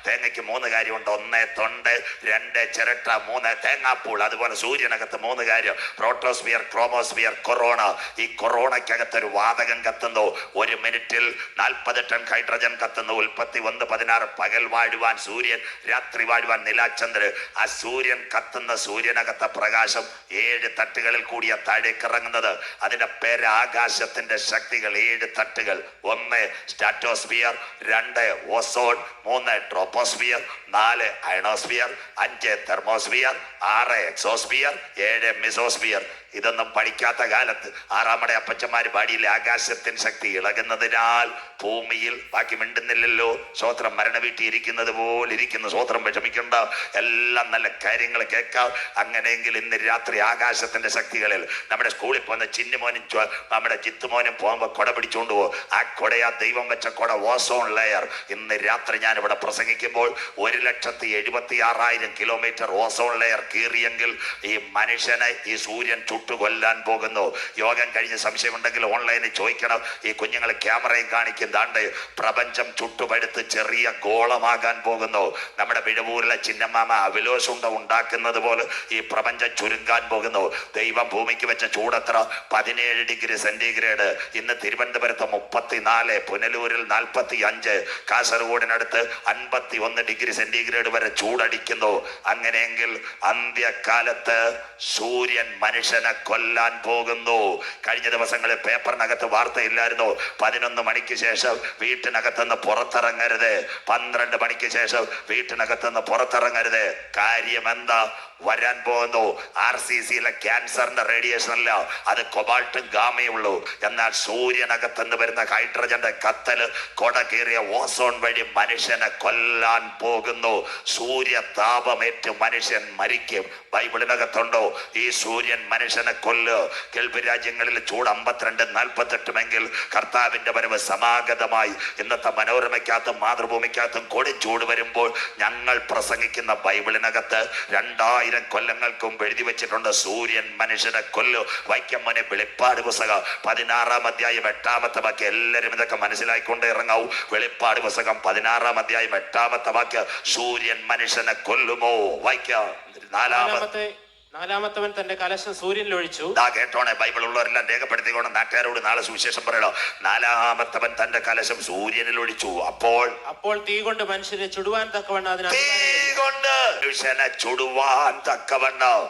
Speaker 1: തേങ്ങയ്ക്ക് 3 കാര്യമുണ്ട്. 1 തൊണ്ട്, 2 ചിരട്ട, 3 തേങ്ങാപ്പൂൾ. അതുപോലെ സൂര്യനകത്ത് 3 കാര്യം: പ്രോട്ടോസ്ഫിയർ, ക്രോമോസ്ഫിയർ, കൊറോണ. ഈ കൊറോണയ്ക്കകത്തൊരു വാതകം കത്തുന്നു. 1 മിനിറ്റിൽ 40 ടൺ ഹൈഡ്രജൻ കത്തുന്നു. ഉൽപ്പത്തി 1:16. പകൽ വാഴുവാൻ സൂര്യൻ, രാത്രി വാഴുവാൻ നിലാചന്ദ്രൻ. ആ സൂര്യൻ കത്തുന്ന സൂര്യനകത്തെ പ്രകാശം 7 തട്ടുകളിൽ കൂടിയ താഴേക്ക് ഇറങ്ങുന്നത്. അതിന്റെ പേര് ആകാശത്തിന്റെ ശക്തികൾ. 7 തട്ടുകൾ. 1 stratosphere, 2 ozone, 3 troposphere, 4 ionosphere, 5 thermosphere, 6 exosphere, 7 mesosphere. ഇതൊന്നും പഠിക്കാത്ത കാലത്ത് 6ാമടെ അപ്പച്ചന്മാര് പാടിയില്ലേ, ആകാശത്തിൻ ശക്തി ഇളകുന്നതിനാൽ ഭൂമിയിൽ. ബാക്കി മിണ്ടുന്നില്ലല്ലോ. സ്വോത്രം. മരണ വീട്ടിൽ ഇരിക്കുന്നത് പോലെ ഇരിക്കുന്നു. സ്വോത്രം. വിഷമിക്കണ്ട, എല്ലാം നല്ല കാര്യങ്ങൾ കേൾക്കാം. അങ്ങനെയെങ്കിൽ ഇന്ന് രാത്രി ആകാശത്തിന്റെ ശക്തികളിൽ നമ്മുടെ സ്കൂളിൽ പോകുന്ന ചിന്നുമോനും നമ്മുടെ ജിത്തുമോനും പോകുമ്പോ കൊട പിടിച്ചുകൊണ്ട് പോകും. ആ കൊടയാ ദൈവം വെച്ച കൊട, ഓസോൺ ലെയർ. ഇന്ന് രാത്രി ഞാൻ ഇവിടെ പ്രസംഗിക്കുമ്പോൾ 1,76,000 കിലോമീറ്റർ ഓസോൺ ലെയർ കീറിയെങ്കിൽ ഈ മനുഷ്യനെ ഈ സൂര്യൻ കൊല്ലാൻ പോകുന്നു. യോഗം കഴിഞ്ഞ് സംശയമുണ്ടെങ്കിൽ ഓൺലൈനിൽ ചോദിക്കണം. ഈ കുഞ്ഞുങ്ങൾ ക്യാമറയും കാണിക്കും. ദാണ്ട് പ്രപഞ്ചം ചുട്ടുപഴുത്ത് ചെറിയ ഗോളമാകാൻ പോകുന്നു. നമ്മുടെ വിഴവൂരിലെ ചിന്നമാമ അവിലോസുണ്ട ഉണ്ടാക്കുന്നത് പോലെ ഈ പ്രപഞ്ചം ചുരുങ്ങാൻ പോകുന്നു. ദൈവം ഭൂമിക്ക് വെച്ച ചൂടത്ര 17 ഡിഗ്രി സെന്റിഗ്രേഡ്. ഇന്ന് തിരുവനന്തപുരത്ത് 34, പുനലൂരിൽ 45, കാസർഗോഡിനടുത്ത് 51 ഡിഗ്രി സെന്റിഗ്രേഡ് വരെ ചൂടടിക്കുന്നു. അങ്ങനെയെങ്കിൽ അന്ത്യകാലത്ത് സൂര്യൻ മനുഷ്യനെ കൊല്ലാൻ പോകുന്നു. കഴിഞ്ഞ ദിവസങ്ങളിൽ പേപ്പറിനകത്ത് വാർത്തയില്ലായിരുന്നു, 11 മണിക്ക് ശേഷം വീട്ടിനകത്തുനിന്ന് പുറത്തിറങ്ങരുത്, 12 മണിക്ക് ശേഷം വീട്ടിനകത്തുനിന്ന് പുറത്തിറങ്ങരുത്. കാര്യം എന്താ? വരാൻ പോകുന്നു. RCCയിലെ ക്യാൻസറിന്റെ റേഡിയേഷൻ അല്ല, അത് കൊബാൾട്ടും ഗാമയും ഉള്ളൂ. എന്നാൽ സൂര്യനകത്തുനിന്ന് വരുന്ന ഹൈഡ്രജന്റെ കത്തല് കൊട കീറിയ ഓസോൺ വഴി മനുഷ്യനെ കൊല്ലാൻ പോകുന്നു. സൂര്യതാപമേറ്റ് മനുഷ്യൻ മരിക്കും. ബൈബിളിനകത്തുണ്ടോ ഈ സൂര്യൻ മനുഷ്യനെ കൊല്ലു? ഗൾഫ് രാജ്യങ്ങളിൽ ചൂട് 52, 48 കർത്താവിന്റെ വരവ് സമാഗതമായി. ഇന്നത്തെ മനോരമയ്ക്കകത്തും മാതൃഭൂമിക്കകത്തും കൊടും ചൂട് വരുമ്പോൾ ഞങ്ങൾ പ്രസംഗിക്കുന്ന ബൈബിളിനകത്ത് 2000 കൊല്ലങ്ങൾക്ക് മുമ്പ് എഴുതി വെച്ചിട്ടുണ്ട്, സൂര്യൻ മനുഷ്യനെ കൊല്ലു. വൈക്കമ്മനെ വെളിപ്പാട് പുസ്തകം 16-ാം അധ്യായം 8-ാമത്തെ വാക്യം. എല്ലാവരും ഇതൊക്കെ മനസ്സിലായിക്കൊണ്ട് ഇറങ്ങാവൂ. വെളിപ്പാട് പുസ്തകം 16-ാം അധ്യായം 8-ാമത്തെ വാക്യം. സൂര്യൻ മനുഷ്യനെ കൊല്ലുമോ? വായിക്കാം.
Speaker 2: നാലാമത്തവൻ തന്റെ കലശം സൂര്യനിൽ ഒഴിച്ചു.
Speaker 1: കേട്ടോണെ, ബൈബിൾ ഉള്ളവരെല്ലാം രേഖപ്പെടുത്തിക്കൊണ്ട് നാട്ടുകാരോട് നാളെ സുവിശേഷം പറയണോ. 4-ാമത്തവൻ തന്റെ കലശം സൂര്യനിൽ ഒഴിച്ചു. അപ്പോൾ
Speaker 2: തീ കൊണ്ട് മനുഷ്യരെ ചുടുവാൻ തക്കവണ്ണം
Speaker 1: മനുഷ്യനെ ചുടുവാൻ തക്കവണ്ണം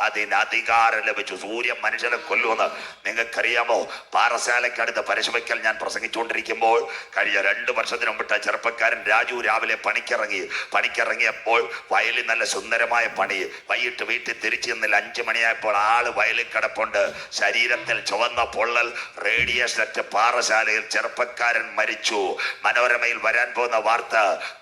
Speaker 1: അതിനധികാരം ലഭിച്ചു. സൂര്യൻ മനുഷ്യനെ കൊല്ലുമെന്ന് നിങ്ങൾക്കറിയാമോ? പാറശാലയ്ക്കടുത്ത് പരശുവയ്ക്കൽ ഞാൻ പ്രസംഗിച്ചുകൊണ്ടിരിക്കുമ്പോൾ കഴിഞ്ഞ 2 വർഷത്തിന് മുമ്പിട്ട് ചെറുപ്പക്കാരൻ രാജു രാവിലെ പണിക്കിറങ്ങിയപ്പോൾ വയലിൽ നല്ല സുന്ദരമായ പണി. വൈകിട്ട് വീട്ടിൽ തിരിച്ചു നിന്നിൽ 5 മണിയായപ്പോൾ ആള് വയലിൽ കിടപ്പുണ്ട്. ശരീരത്തിൽ ചുവന്ന പൊള്ളൽ, റേഡിയേഷൻ. പാറശാലയിൽ ചെറുപ്പക്കാരൻ മരിച്ചു. മനോരമയിൽ വരാൻ പോകുന്ന വാർത്ത,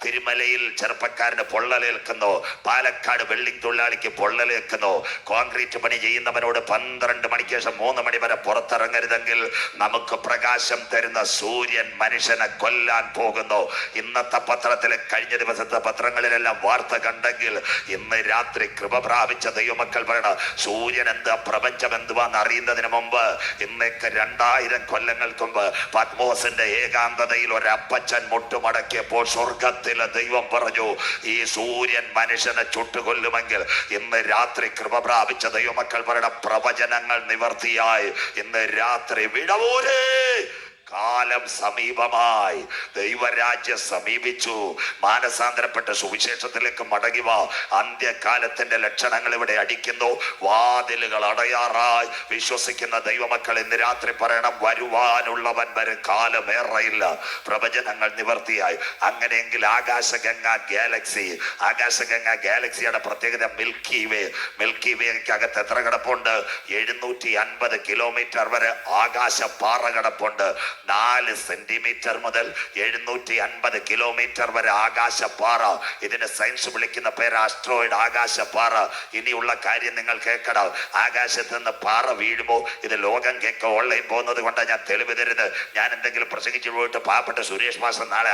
Speaker 1: തിരുമലയിൽ ചെറുപ്പക്കാരന് പൊള്ളലേൽക്കുന്നു, പാലക്കാട് വെള്ളിങ് തൊഴിലാളിക്ക് പൊള്ളലേൽക്കുന്നു, കോൺക്രീറ്റ് പണി ചെയ്യുന്നവനോട് 12 മണിക്ക് ശേഷം 3 മണി വരെ പുറത്തിറങ്ങരുതെങ്കിൽ നമുക്ക് പ്രകാശം തരുന്ന സൂര്യൻ മനുഷ്യനെ കൊല്ലാൻ പോകുന്നു. ഇന്നത്തെ പത്രത്തിലെ കഴിഞ്ഞ ദിവസത്തെ പത്രങ്ങളിലെല്ലാം വാർത്ത കണ്ടെങ്കിൽ ഇന്ന് രാത്രി കൃപ പ്രാപിച്ച ദൈവമക്കൾ പറയണം, സൂര്യൻ എന്താ പ്രപഞ്ചം എന്തുവാന്ന് അറിയുന്നതിന് മുമ്പ് ഇന്നേക്ക് 2000 കൊല്ലങ്ങൾക്ക് മുമ്പ് പത്മോസിന്റെ ഏകാന്തതയിൽ ഒരപ്പച്ചൻ മുട്ടുമടക്കിയപ്പോൾ സ്വർഗത്തിലെ ദൈവം പറഞ്ഞു, ഈ സൂര്യൻ മനുഷ്യനെ ചുട്ടുകൊല്ലുമെങ്കിൽ ഇന്ന് രാത്രി കൃപ പ്രാപിച്ച ദൈവമക്കൾ പറയണം, പ്രവചനങ്ങൾ നിവർത്തിയായി. ഇന്ന് രാത്രി വിടവൂരേ, കാലം സമീപമായി, ദൈവരാജ്യം സമീപിച്ചു. മാനസാന്തരപ്പെട്ട സുവിശേഷത്തിലേക്ക് മടങ്ങി വാ. അന്ത്യകാലത്തിന്റെ ലക്ഷണങ്ങൾ ഇവിടെ അടിക്കുന്നു. വാതിലുകൾ അടയാറായി. വിശ്വസിക്കുന്ന ദൈവമക്കൾ ഇന്ന് രാത്രി പറയണം, വരുവാനുള്ളവൻ വരും, കാലമേറയില്ല. പ്രവചനങ്ങൾ നിവർത്തിയായി. അങ്ങനെയെങ്കിൽ ആകാശഗംഗ ഗാലക്സിയുടെ പ്രത്യേകത മിൽക്കി വേക്ക് അകത്ത് എത്ര കിടപ്പുണ്ട്? 750 കിലോമീറ്റർ വരെ ആകാശ പാറ കിടപ്പുണ്ട്. 4 സെന്റിമീറ്റർ മുതൽ 750 കിലോമീറ്റർ വരെ ആകാശപ്പാറ. ഇതിന് സയൻസ് വിളിക്കുന്ന പേര് ആസ്ട്രോയിഡ്, ആകാശപ്പാറ. ഇനിയുള്ള കാര്യം നിങ്ങൾ കേൾക്കണം. ആകാശത്ത് നിന്ന് പാറ വീഴുമ്പോ ഇത് ലോകം കേൾക്ക ഓൺലൈൻ പോകുന്നത് കൊണ്ടാണ് ഞാൻ തെളിവ് തരുന്നത്. ഞാൻ എന്തെങ്കിലും പ്രസംഗിച്ചു പോയിട്ട് പാവപ്പെട്ട സുരേഷ് മാസ്റ്റർ നാളെ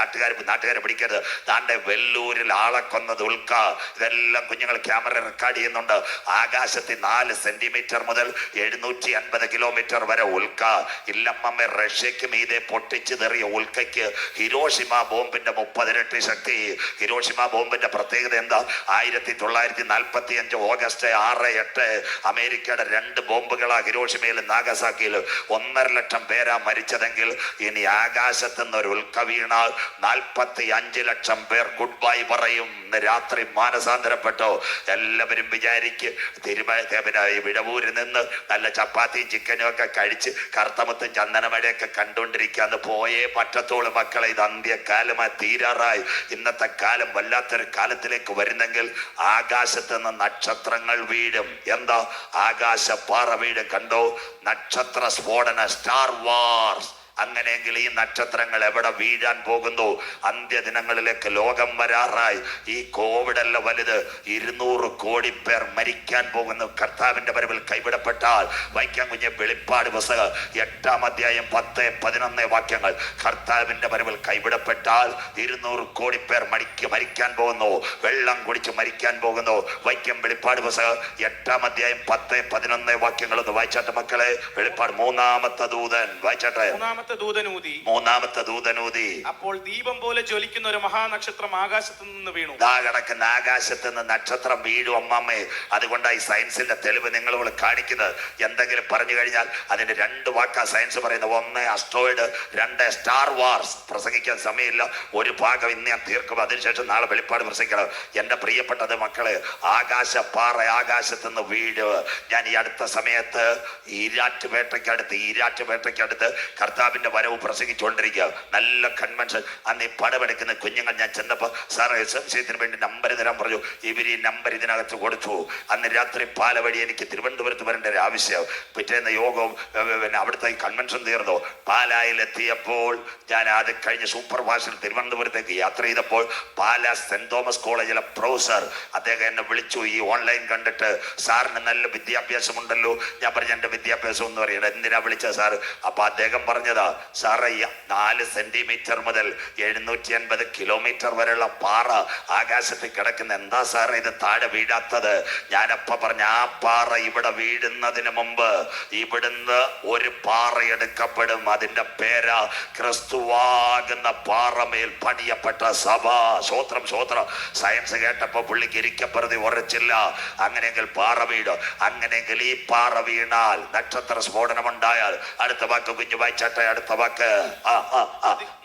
Speaker 1: നാട്ടുകാരെ പിടിക്കരുത്. താണ്ടെ വെല്ലൂരിൽ ആളെ കൊന്നത് ഉൾക്ക. ഇതെല്ലാം കുഞ്ഞുങ്ങൾ ക്യാമറ റെക്കോർഡ് ചെയ്യുന്നുണ്ട്. ആകാശത്തിൽ 4 സെന്റിമീറ്റർ മുതൽ 750 കിലോമീറ്റർ വരെ ഉൽക്ക. ഇല്ലമ്മ റഷ്യക്ക് മീതെ പൊട്ടിച്ചു തെറിയ ഉൽക്കയ്ക്ക് ഹിരോഷിമ ബോംബിന്റെ 30 ഇരട്ടി ശക്തി. ഹിരോഷിമ ബോംബിന്റെ പ്രത്യേകത എന്താ? 1945 ഓഗസ്റ്റ് 6, 8 അമേരിക്കയുടെ 2 ബോംബുകളാ ഹിരോഷിമയിലും നാഗസാക്കിയിലും. 1.5 ലക്ഷം പേരാ മരിച്ചതെങ്കിൽ ഇനി ആകാശത്ത് നിന്ന് ഒരു ഉൽക്ക വീണാൽ 45 ലക്ഷം പേർ ഗുഡ് ബൈ പറയും. ഇന്ന് രാത്രി മാനസാന്തരപ്പെട്ടോ. എല്ലാവരും വിചാരിക്ക് വിടവൂരിൽ നിന്ന് നല്ല ചപ്പാത്തിയും ചിക്കനും ഒക്കെ കഴിച്ച് കറുത്തമുത്തും ചന്ദനമഴയൊക്കെ കണ്ടുകൊണ്ടിരിക്കാന്ന് പോയേ പറ്റത്തോളൂ മക്കളെ. ഇത് അന്ത്യകാലമായി തീരാറായി. ഇന്നത്തെ കാലം വല്ലാത്തൊരു കാലത്തിലേക്ക് വരുന്നെങ്കിൽ ആകാശത്ത് നിന്ന് നക്ഷത്രങ്ങൾ വീഴും. എന്താ? ആകാശപ്പാറ വീഴും. കണ്ടോ? നക്ഷത്ര സ്ഫോടന, സ്റ്റാർ വാർസ്. അങ്ങനെയെങ്കിൽ ഈ നക്ഷത്രങ്ങൾ എവിടെ വീഴാൻ പോകുന്നു? അന്ത്യദിനങ്ങളിലേക്ക് ലോകം വരാറായി. ഈ കോവിഡ് അല്ല വലുത്. 200 കോടി പേർ മരിക്കാൻ പോകുന്നു കർത്താവിന്റെ വരവിൽ കൈവിടപ്പെട്ടാൽ. വൈക്കം കുഞ്ഞ് വെളിപ്പാട് പുസ്തകം 8-ാം അധ്യായം 10, 11 വാക്യങ്ങൾ. കർത്താവിന്റെ വരവിൽ കൈവിടപ്പെട്ടാൽ 200 കോടി പേർ മരിക്കാൻ പോകുന്നു. വെള്ളം കുടിച്ച് മരിക്കാൻ പോകുന്നു. വൈക്കം വെളിപ്പാട് പുസ്തകം 8-ാം അധ്യായം 10, 11 വാക്യങ്ങൾ ഒന്ന് വായിച്ചാട്ടെ മക്കളെ. വെളിപ്പാട് 3-ാമത്തെ ദൂതൻ വായിച്ചാട്ടെ. മൂന്നാമത്തെ ദൂതനൂതി.
Speaker 3: അപ്പോൾ ദീപം പോലെ ജ്വലിക്കുന്ന ഒരു മഹാനക്ഷത്രം ആകാശത്ത് നിന്ന് വീണു.
Speaker 1: കിടക്കുന്ന ആകാശത്ത് നിന്ന് നക്ഷത്രം വീഴും അമ്മമ്മേ. അതുകൊണ്ടാണ് ഈ സയൻസിന്റെ തെളിവ് നിങ്ങളോട് കാണിക്കുന്നത്. എന്തെങ്കിലും പറഞ്ഞു കഴിഞ്ഞാൽ അതിന് 2 വാക്കാ സയൻസ് പറയുന്നത്. 1 അസ്ട്രോയിഡ്, 2 സ്റ്റാർ വാർസ്. പ്രസംഗിക്കാൻ സമയമില്ല. ഒരു ഭാഗം ഇന്ന് ഞാൻ തീർക്കും. അതിനുശേഷം നാളെ വെളിപ്പാട് പ്രസംഗിക്കണം. എന്റെ പ്രിയപ്പെട്ടത് മക്കളെ, ആകാശപ്പാറ ആകാശത്ത് നിന്ന് വീഴുക. ഞാൻ ഈ അടുത്ത സമയത്ത് ഈരാറ്റുപേട്ടയ്ക്കടുത്ത് കർത്താവിന്റെ വരവ് പ്രസംഗിച്ചുകൊണ്ടിരിക്കുക. നല്ല കൺവെൻഷൻ. അന്ന് ഈ പടമെടുക്കുന്ന കുഞ്ഞുങ്ങൾ ഞാൻ ചെന്നപ്പോ സാറ് സംശയത്തിന് വേണ്ടി നമ്പർ തരാൻ പറഞ്ഞു. ഇവർ ഈ നമ്പർ ഇതിനകത്ത് കൊടുത്തു. അന്ന് രാത്രി പാല വഴി എനിക്ക് തിരുവനന്തപുരത്ത് വരേണ്ട ഒരു ആവശ്യം. പിറ്റേന്ന് യോഗവും പിന്നെ അവിടുത്തെ കൺവെൻഷൻ തീർന്നു. പാലായിൽ എത്തിയപ്പോൾ ഞാൻ അത് കഴിഞ്ഞ് സൂപ്പർ ഫാസ്റ്റിൽ തിരുവനന്തപുരത്തേക്ക് യാത്ര ചെയ്തപ്പോൾ പാല സെന്റ് തോമസ് കോളേജിലെ പ്രൊഫസർ അദ്ദേഹം എന്നെ വിളിച്ചു. ഈ ഓൺലൈൻ കണ്ടിട്ട്, സാറിന് നല്ല വിദ്യാഭ്യാസമുണ്ടല്ലോ. ഞാൻ പറഞ്ഞു എന്റെ വിദ്യാഭ്യാസം എന്ന് പറയുന്നത്. എന്തിനാ വിളിച്ച സാറ്? അപ്പൊ അദ്ദേഹം പറഞ്ഞതാ, സാറേ 4 സെന്റിമീറ്റർ മുതൽ 750 കിലോമീറ്റർ വരെയുള്ള പാറ ആകാശത്തിൽ കിടക്കുന്ന. എന്താ സാറേ ഇത് താഴെ വീഴാത്തത്? ഞാനപ്പ പറഞ്ഞ ആ പാറ ഇവിടെ വീഴുന്നതിന് മുമ്പ് ഇവിടുന്ന് ഒരു പാറ എടുക്കപ്പെടും. അതിന്റെ പേരാ ക്രിസ്തുവാകുന്ന പാറമേൽ പണിയപ്പെട്ട സഭ. സ്വോത്രം. സയൻസ് കേട്ടപ്പോ പുള്ളിക്ക് ഇരിക്കപ്പുറതി ഉറച്ചില്ല. അങ്ങനെയെങ്കിൽ പാറ വീഴും. അങ്ങനെയെങ്കിൽ ഈ പാറ വീണാൽ, നക്ഷത്ര സ്ഫോടനം ഉണ്ടായാൽ, അടുത്ത വാക്ക് കുഞ്ഞു വായിച്ചാട്ടെ. അടുത്ത വാക്ക്,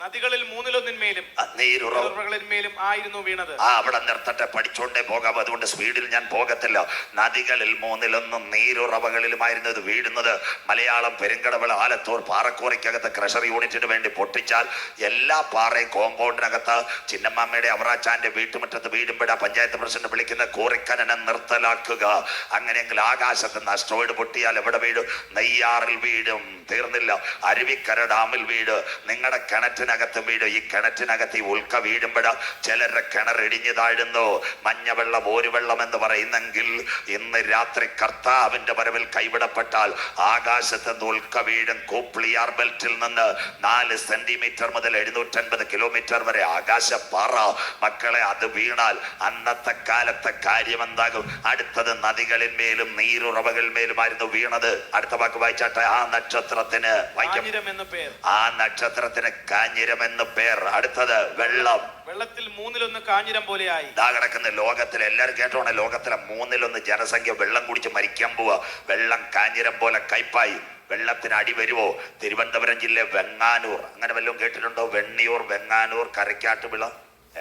Speaker 3: നദികളിൽ 3-1 നീരുറവുകളിന്മേലും ആയിരുന്നു വീണത്.
Speaker 1: അവിടെ നിർത്തട്ടെ, പഠിച്ചോണ്ടേ പോകാം. അതുകൊണ്ട് സ്പീഡിൽ ഞാൻ പോകത്തില്ല. നദികളിൽ 3-1 നീരുറവകളിലുമായിരുന്നു ഇത് വീഴുന്നത്. മലയാളം, പെരുങ്കടവൾ, ആലത്തൂർ പാറക്കോറയ്ക്കകത്ത് ക്രഷർ യൂണിറ്റിന് വേണ്ടി പൊട്ടിച്ചാൽ എല്ലാ പാറയും കോമ്പൗണ്ടിനകത്ത് ചിന്നമ്മയുടെ അവറാച്ചാന്റെ വീട്ടുമുറ്റത്ത് വീടുമ്പോഴാ പഞ്ചായത്ത് പ്രസിഡന്റ് വിളിക്കുന്ന കോറിക്കനനം നിർത്തലാക്കുക. അങ്ങനെയെങ്കിൽ ആകാശത്ത് നിന്ന് അസ്ട്രോയിഡ് പൊട്ടിയാൽ എവിടെ വീഴും? നെയ്യാറിൽ വീഴും. തീർന്നില്ല. അരുവിക്കര അരുവിക്കര ഡാമിൽ വീട്, നിങ്ങളുടെ കിണറ്റിനകത്ത് വീട്. ഈ കിണറ്റിനകത്ത് ഈ ഉൽക്ക വീഴുമ്പോൾ ചിലരുടെ കിണറിടിഞ്ഞു താഴുന്നു. മഞ്ഞവെള്ളം ഓരുവെള്ളം എന്ന് പറയുന്നെങ്കിൽ ഇന്ന് രാത്രി കർത്താവിന്റെ വരവിൽ കൈവിടപ്പെട്ടാൽ ആകാശത്ത് നിന്ന് ഉൽക്ക വീഴും. കൂപ്ലിയാർ ബെൽറ്റിൽ നിന്ന് 4 സെന്റിമീറ്റർ മുതൽ 750 കിലോമീറ്റർ വരെ ആകാശപ്പാറ. മക്കളെ, അത് വീണാൽ അന്നത്തെ കാലത്തെ കാര്യം എന്താകും? അടുത്തത് നദികളിന്മേലും നീരുറവകളിന്മേലുമായിരുന്നു വീണത്. അടുത്ത വാക്ക് വായിച്ചാട്ടെ. ആ നക്ഷത്രത്തിന് കാഞ്ഞിരം എന്ന് പേർ. അടുത്തത് വെള്ളം.
Speaker 3: വെള്ളത്തിൽ 1/3 കാഞ്ഞിരം പോലെയായി.
Speaker 1: ഇതാ കിടക്കുന്ന ലോകത്തിൽ എല്ലാവരും കേട്ടോണേ, ലോകത്തിലെ 1/3 ജനസംഖ്യ വെള്ളം കുടിച്ച് മരിക്കാൻ പോവാ. വെള്ളം കാഞ്ഞിരം പോലെ കയ്പായി. വെള്ളത്തിന് അടി വരുവോ? തിരുവനന്തപുരം ജില്ല വെങ്ങാനൂർ, അങ്ങനെ വല്ലതും കേട്ടിട്ടുണ്ടോ? വെണ്ണിയൂർ, വെങ്ങാനൂർ, കരക്കാട്ടുവിള,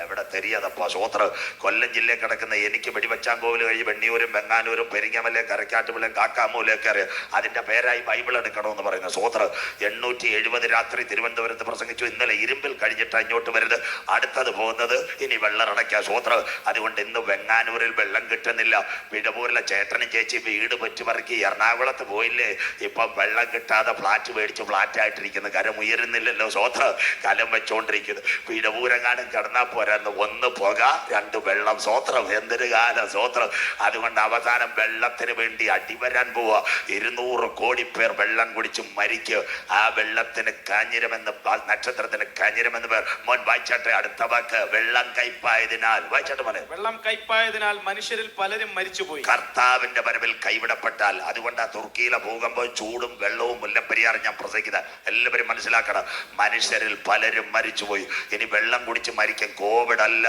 Speaker 1: എവിടെ തെരിയാതപ്പോ സ്വോത്ര. കൊല്ലം ജില്ലയിൽ കിടക്കുന്ന എനിക്ക് വെടിവച്ചാങ്കോവിൽ കഴിഞ്ഞ് വെണ്ണിയൂരും വെങ്ങാനൂരും പെരിങ്ങമലയും കരക്കാട്ടുവിളയും കാക്കാമൂലയൊക്കെ അറിയാം. അതിന്റെ പേരായി ബൈബിൾ എടുക്കണമെന്ന് പറയുന്ന സ്വോത്ര. 870 രാത്രി തിരുവനന്തപുരത്ത് പ്രസംഗിച്ചു. ഇന്നലെ ഇരുമ്പിൽ കഴിഞ്ഞിട്ട് ഇങ്ങോട്ട് വരുന്നത്. അടുത്തത് പോകുന്നത് ഇനി വെള്ളറടയ്ക്ക സ്വോത്ര. അതുകൊണ്ട് ഇന്ന് വെങ്ങാനൂരിൽ വെള്ളം കിട്ടുന്നില്ല. വിടപൂരിലെ ചേട്ടനും ചേച്ചി വീട് പറ്റുപറക്കി എറണാകുളത്ത് പോയില്ലേ? ഇപ്പൊ വെള്ളം കിട്ടാതെ ഫ്ലാറ്റ് മേടിച്ച് ഫ്ലാറ്റായിട്ടിരിക്കുന്നു. കരമുയരുന്നില്ലല്ലോ സ്വോത്ര. കലം വെച്ചോണ്ടിരിക്കുന്നു. വിടപൂരെങ്ങാനും കിടന്നാ പോരാന്ന്. 1 പുക 2 വെള്ളം. സ്വോത്രം. എന്തൊരു കാലം സ്വോത്രം. അതുകൊണ്ട് അവസാനം വെള്ളത്തിന് വേണ്ടി അടിവരാൻ പോവാ. 200 കോടി പേർ വെള്ളം കുടിച്ച് മരിക്കുക. ആ വെള്ളത്തിന് കാഞ്ഞിരമെന്ന്, നക്ഷത്രത്തിന് കാഞ്ഞിരമെന്ന് പേർ. മോൻ വായിച്ചാട്ടെ അടുത്ത വാക്ക്. വെള്ളം കയ്പായതിനാൽ. വായിച്ചാട്ടെ മോനെ.
Speaker 3: വെള്ളം കയ്പായതിനാൽ മനുഷ്യരിൽ പലരും മരിച്ചുപോയി.
Speaker 1: കർത്താവിന്റെ വരവിൽ കൈവിടപ്പെട്ടാൽ. അതുകൊണ്ടാ തുർക്കിയിലെ ഭൂകമ്പം, ചൂടും വെള്ളവും മുല്ലപ്പെരിയാർ ഞാൻ പ്രസംഗിക്കുന്നത്. എല്ലാവരും മനസ്സിലാക്കണം. മനുഷ്യരിൽ പലരും മരിച്ചുപോയി. ഇനി വെള്ളം കുടിച്ച് മരിക്കും. കോവിഡ് അല്ല,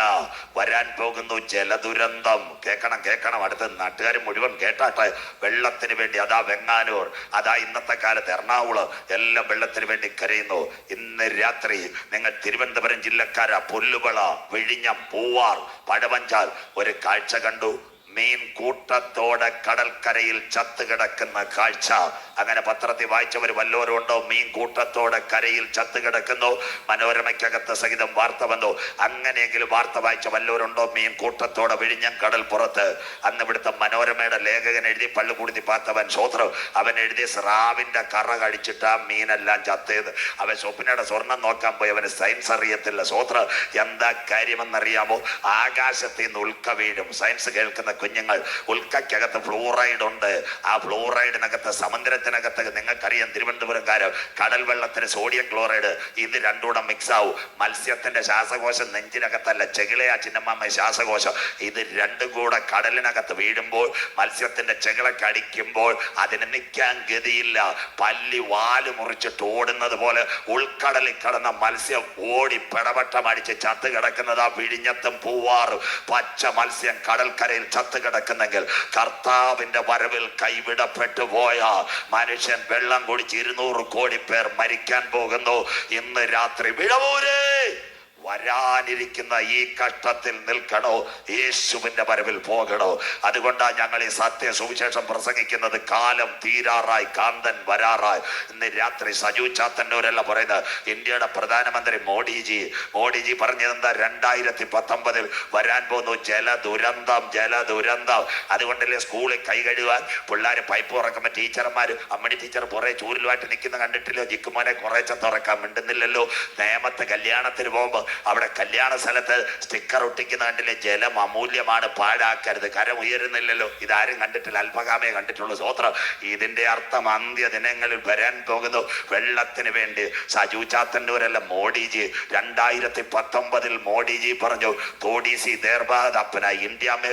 Speaker 1: വരാൻ പോകുന്നു ജലദുരന്തം. കേൾക്കണം. അടുത്ത നാട്ടുകാർ മുഴുവൻ കേട്ടാട്ടെ. വെള്ളത്തിന് വേണ്ടി അതാ വെങ്ങാനൂർ, അതാ ഇന്നത്തെ കാലത്ത് എറണാകുളം, എല്ലാം വെള്ളത്തിന് വേണ്ടി കരയുന്നു. ഇന്ന് രാത്രി നിങ്ങൾ തിരുവനന്തപുരം ജില്ലക്കാരാ, പുല്ലുവിള, വിഴിഞ്ഞം, പൂവാർ, പഴവഞ്ചാൽ ഒരു കാഴ്ച കണ്ടു. മീൻ കൂട്ടത്തോടെ കടൽക്കരയിൽ ചത്തുകിടക്കുന്ന കാഴ്ച. അങ്ങനെ പത്രത്തിൽ വായിച്ചവർ വല്ലവരും ഉണ്ടോ? മീൻ കൂട്ടത്തോടെ കരയിൽ ചത്തുകിടക്കുന്നു. മനോരമയ്ക്കകത്ത് സഹിതം വാർത്ത വന്നു. അങ്ങനെയെങ്കിലും വാർത്ത വായിച്ച വല്ലവരുണ്ടോ? മീൻ കൂട്ടത്തോടെ വിഴിഞ്ഞം കടൽ പുറത്ത്. അന്ന് ഇവിടുത്തെ മനോരമയുടെ ലേഖകൻ എഴുതി, പള്ളുകൂടുത്തി പാത്തവൻ സ്വോത്രം. അവൻ എഴുതി സ്രാവിന്റെ കറ കഴിച്ചിട്ടാ മീനെല്ലാം ചത്തേത്. അവൻ സ്വപ്നയുടെ സ്വർണം നോക്കാൻ പോയി. അവന് സയൻസ് അറിയത്തില്ല സ്വോത്രം. എന്താ കാര്യമെന്നറിയാമോ? ആകാശത്തിൽ നിന്ന് ഉൽക്ക വീഴും. സയൻസ് കേൾക്കുന്ന കുഞ്ഞുങ്ങൾ, ഉൽക്കകത്ത് ഫ്ലൂറൈഡ് ഉണ്ട്. ആ ഫ്ലൂറൈഡിനകത്ത്, സമുദ്രത്തിനകത്ത് നിങ്ങൾക്കറിയാം, തിരുവനന്തപുരംകാര് കടൽ വെള്ളത്തിന് സോഡിയം ക്ലോറൈഡ്, ഇത് രണ്ടും കൂടെ മിക്സ് ആവും. മത്സ്യത്തിന്റെ ശ്വാസകോശം നെഞ്ചിനകത്തല്ല, ചെകിളയാ ചിന്നമ്മ ശ്വാസകോശം. ഇത് രണ്ടും കൂടെ കടലിനകത്ത് വീഴുമ്പോൾ, മത്സ്യത്തിന്റെ ചെകിളക്ക് അടിക്കുമ്പോൾ അതിന് നിൽക്കാൻ ഗതിയില്ല. പല്ലി വാല് മുറിച്ചിട്ട് ഓടുന്നത് പോലെ ഉൾക്കടലിൽ കിടന്ന മത്സ്യം ഓടി പിടവട്ടം അടിച്ച് ചത്ത് കിടക്കുന്നതാ വിഴിഞ്ഞത്തും പൂവാറും. പച്ച മത്സ്യം കടൽക്കരയിൽ ചത്ത് കിടക്കുന്നെങ്കിൽ കർത്താവിന്റെ വരവിൽ കൈവിടപ്പെട്ടു പോയ മനുഷ്യൻ വെള്ളം കുടിച്ച് 200 കോടി പേർ മരിക്കാൻ പോകുന്നു. ഇന്ന് രാത്രി വിടവൂരേ, വരാനിരിക്കുന്ന ഈ കഷ്ടത്തിൽ നിൽക്കണോ? യേശുവിന്റെ വരവിൽ പോകണോ? അതുകൊണ്ടാണ് ഞങ്ങൾ ഈ സത്യ സുവിശേഷം പ്രസംഗിക്കുന്നത്. കാലം തീരാറായി, കാന്തൻ വരാറായി. ഇന്ന് രാത്രി സജു ചാത്തന്നൂരല്ല പറയുന്നത്, ഇന്ത്യയുടെ പ്രധാനമന്ത്രി മോഡിജി പറഞ്ഞതെന്താ? 2019 വരാൻ പോകുന്നു ജലദുരന്തം. അതുകൊണ്ടല്ലേ സ്കൂളിൽ കൈ കഴുകാൻ പിള്ളേർ പൈപ്പ് തുറക്കുമ്പോൾ ടീച്ചർമാർ, അമ്മണി ടീച്ചർ കുറെ ചൂരിലുമായിട്ട് നിൽക്കുന്ന കണ്ടിട്ടില്ലോ? ജിക്കുമോനെ കുറേച്ച തുറക്കാൻ മിണ്ടുന്നില്ലല്ലോ. നേമത്തെ കല്യാണത്തിന് പോകുമ്പോൾ അവിടെ കല്യാണ സ്ഥലത്ത് സ്റ്റിക്കർ ഒട്ടിക്കുന്ന കണ്ടില്ലേ? ജലം അമൂല്യമാണ്, പാഴാക്കരുത്. കരം ഉയരുന്നില്ലല്ലോ. ഇതാരും കണ്ടിട്ടില്ല, അല്പകാമേ കണ്ടിട്ടുള്ളൂ. സ്വോത്രം. ഇതിന്റെ അർത്ഥം അന്ത്യ ദിനങ്ങളിൽ വരാൻ പോകുന്നു. വെള്ളത്തിന് വേണ്ടി സജു ചാത്തന്നൂരല്ല, മോഡിജി 2019 മോഡിജി പറഞ്ഞു, Todi C there ബാദ് അപ്പന India may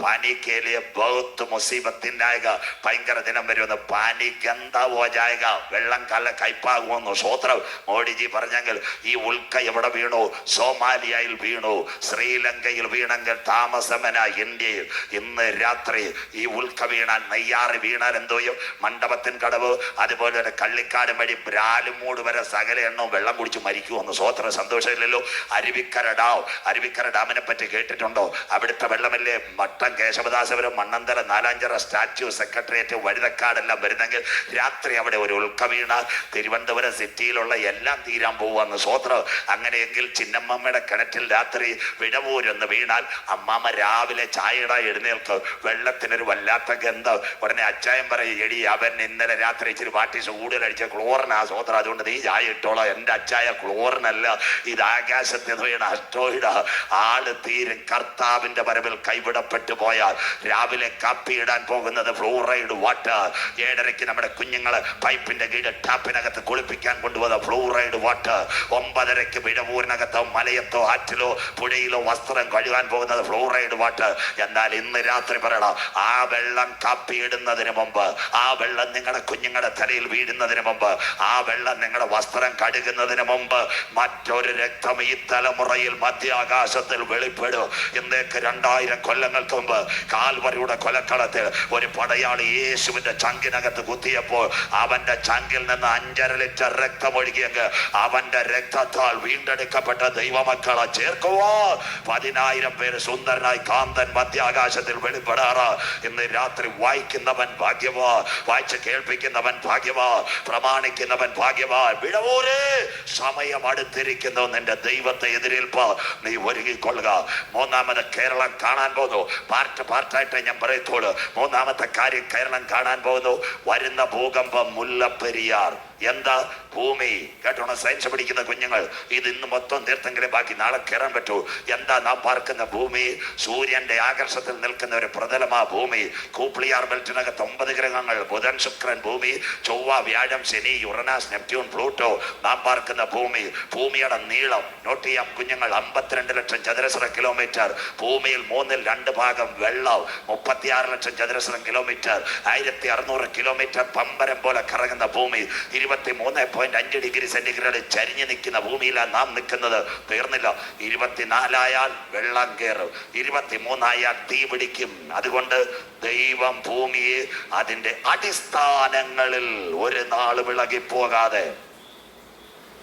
Speaker 1: പാനി കേ ലിയെ ബഹുത് മുസീബത്തിൻ ആയേഗാ. ഭയങ്കര ദിനം വരുമെന്ന്. പാനി ഗന്ധാ ഹോ ജായേഗാ. വെള്ളം കയ്പാകുമെന്ന്. സ്വോത്രം. മോഡിജി പറഞ്ഞെങ്കിൽ ഈ ഉൽക്ക എവിടെ വീണു? സോമാലിയയിൽ വീണു, ശ്രീലങ്കയിൽ വീണെങ്കിൽ താമസമന ഇന്ത്യയിൽ. ഇന്ന് രാത്രി ഈ ഉൽക്ക വീണാൽ, നെയ്യാറ് വീണാൽ എന്തോയും? മണ്ഡപത്തിൻ കടവ്, അതുപോലെ തന്നെ കള്ളിക്കാട് വഴി ബ്രാലുമൂട് വരെ സകല എണ്ണവും വെള്ളം കുടിച്ച് മരിക്കുമെന്ന്. സ്വോത്ര. സന്തോഷമില്ലല്ലോ? അരുവിക്കര ഡാമിനെ പറ്റി കേട്ടിട്ടുണ്ടോ? അവിടുത്തെ വെള്ളമല്ലേ മട്ടം കേശവദാസപുരം, മണ്ണന്തര, നാലാഞ്ചിറ, സ്റ്റാച്യു, സെക്രട്ടേറിയറ്റ്, വഴുതക്കാടെല്ലാം വരുന്നെങ്കിൽ രാത്രി അവിടെ ഒരു ഉൽക്ക വീണാൽ തിരുവനന്തപുരം സിറ്റിയിലുള്ള എല്ലാം തീരാൻ പോവാന്ന്. സ്വോത്ര. അങ്ങനെയെങ്കിൽ ചിന്നമ്മയുടെ കിണറ്റിൽ രാത്രി വിടവൂരെന്ന് വീണാൽ അമ്മാമ്മ രാവിലെ ചായയുടെ എഴുന്നേൽക്ക്, വെള്ളത്തിനൊരു വല്ലാത്ത ഗന്ധം. ഉടനെ അച്ചായൻ പറയും, എടി അവൻ ഇന്നലെ രാത്രി ഇച്ചിരി പാട്ടീസ് കൂടുതലടിച്ച ക്ലോറിനാ സോദര, അതുകൊണ്ട് നീ ചായ ഇട്ടോളാം. എൻ്റെ അച്ചായ ക്ലോറിനല്ല, ഇത് ആകാശത്ത് വീണ അസ്റ്റോയിഡാ. ആള് തീരും. കർത്താവിന്റെ വരവിൽ കൈവിടപ്പെട്ടു പോയാൽ രാവിലെ കാപ്പി ഇടാൻ പോകുന്നത് ഫ്ലൂറൈഡ് വാട്ടർ. 7:30 നമ്മുടെ കുഞ്ഞുങ്ങള് പൈപ്പിന്റെ കീഴിൽ ടാപ്പിനകത്ത് കുളിപ്പിക്കാൻ കൊണ്ടുപോകുന്ന ഫ്ലൂറൈഡ് വാട്ടർ. 9:30 വിടവൂരിനകത്തോ മലയത്തോ ആറ്റിലോ പുഴയിലോ വസ്ത്രം കഴുകാൻ പോകുന്നത് ഫ്ലൂറൈഡ് വാട്ടർ. എന്നാൽ ഇന്ന് രാത്രി പറയണം, ആ വെള്ളം കാപ്പി ഇടുന്നതിന് മുമ്പ്, ആ വെള്ളം നിങ്ങളുടെ കുഞ്ഞുങ്ങളുടെ തലയിൽ വീഴുന്നതിന് മുമ്പ്, ആ വെള്ളം നിങ്ങളുടെ വസ്ത്രം കഴുകുന്നതിന് മുമ്പ് മറ്റൊരു രക്തം ഈ തലമുറയിൽ മധ്യാകാശത്തിൽ വെളിപ്പെടും. ഇന്നേക്ക് 2000 കൊല്ലങ്ങൾക്ക് മുമ്പ് കാൽവരിയുടെ കൊലക്കളത്തിൽ ഒരു പടയാളി യേശുവിന്റെ ചങ്കിനകത്ത് കുത്തിയപ്പോൾ അവന്റെ ചങ്കിൽ നിന്ന് 5.5 ലിറ്റർ രക്തം ഒഴുകിയെങ്കിൽ അവന്റെ രക്തത്താൽ വീണ്ടെടുക്കപ്പെട്ട ദൈവമക്കളെ ചേർക്കുവാ 10,000 പേര് സുന്ദരനായി കാന്തൻ മധ്യാകാശത്തിൽ വെളിപ്പെടാറ്. ഇന്ന് രാത്രി വായിക്കുന്നവൻ ഭാഗ്യവാ, വായിച്ച് കേൾപ്പിക്കുന്നവൻ ഭാഗ്യവാ, പ്രമാണിക്കുന്നവൻ ഭാഗ്യവാ. വിടവൂരേ, സമയം അടുത്തിരിക്കുന്നു. നിന്റെ ദൈവത്തെ എതിരേൽപ്പ് നീ ഒരുങ്ങിക്കൊള്ളുക. മൂന്നാമത് കേരളം കാണാൻ പോകുന്നു. പാർട്ടായിട്ട് ഞാൻ പറയത്തോളൂ. മൂന്നാമത്തെ കാര്യം കേരളം കാണാൻ പോകുന്നു. വരുന്ന ഭൂകമ്പം മുല്ലപ്പെരിയാർ. എന്താ ഭൂമി കേട്ടോണം, സയൻസ് പഠിക്കുന്ന കുഞ്ഞുങ്ങൾ, ഇത് ഇന്ന് മൊത്തം തീർത്തെങ്കിലേ ബാക്കി നാളെ കയറാൻ പറ്റൂ. എന്താ നാം പാർക്കുന്ന ഭൂമി? സൂര്യന്റെ ആകർഷത്തിൽ നിൽക്കുന്ന ഒരു പ്രതലമാ ഭൂമി. കൂപ്ലിയാർ ബെൽറ്റിനകത്ത് 9 ഗ്രഹങ്ങൾ, ബുധൻ, ശുക്രൻ, ഭൂമി, ചൊവ്വ, വ്യാഴം, ശനി, യുറനാസ്, നെപ്റ്റ്യൂൺ, പ്ലൂട്ടോ. നാം പാർക്കുന്ന ഭൂമി. ഭൂമിയുടെ നീളം നോട്ട് ചെയ്യാം കുഞ്ഞുങ്ങൾ, 52 ലക്ഷം ചതുരശ്ര കിലോമീറ്റർ. ഭൂമിയിൽ 1/2 ഭാഗം വെള്ളം, 36 ലക്ഷം ചതുരശ്ര കിലോമീറ്റർ. 1600 കിലോമീറ്റർ പമ്പരം പോലെ കറങ്ങുന്ന ഭൂമി. 23.5 ഡിഗ്രി സെന്റിഗ്രേഡ് ചരിഞ്ഞു നിൽക്കുന്ന ഭൂമിയിലാണ് നാം നിൽക്കുന്നത്. തീർന്നില്ല. 24 ആയാൽ വെള്ളം കയറും, 23 ആയാൽ തീ പിടിക്കും. അതുകൊണ്ട് ദൈവം ഭൂമിയെ അതിന്റെ അടിസ്ഥാനങ്ങളിൽ ഒരു നാളും ഇളകിപ്പോകാതെ.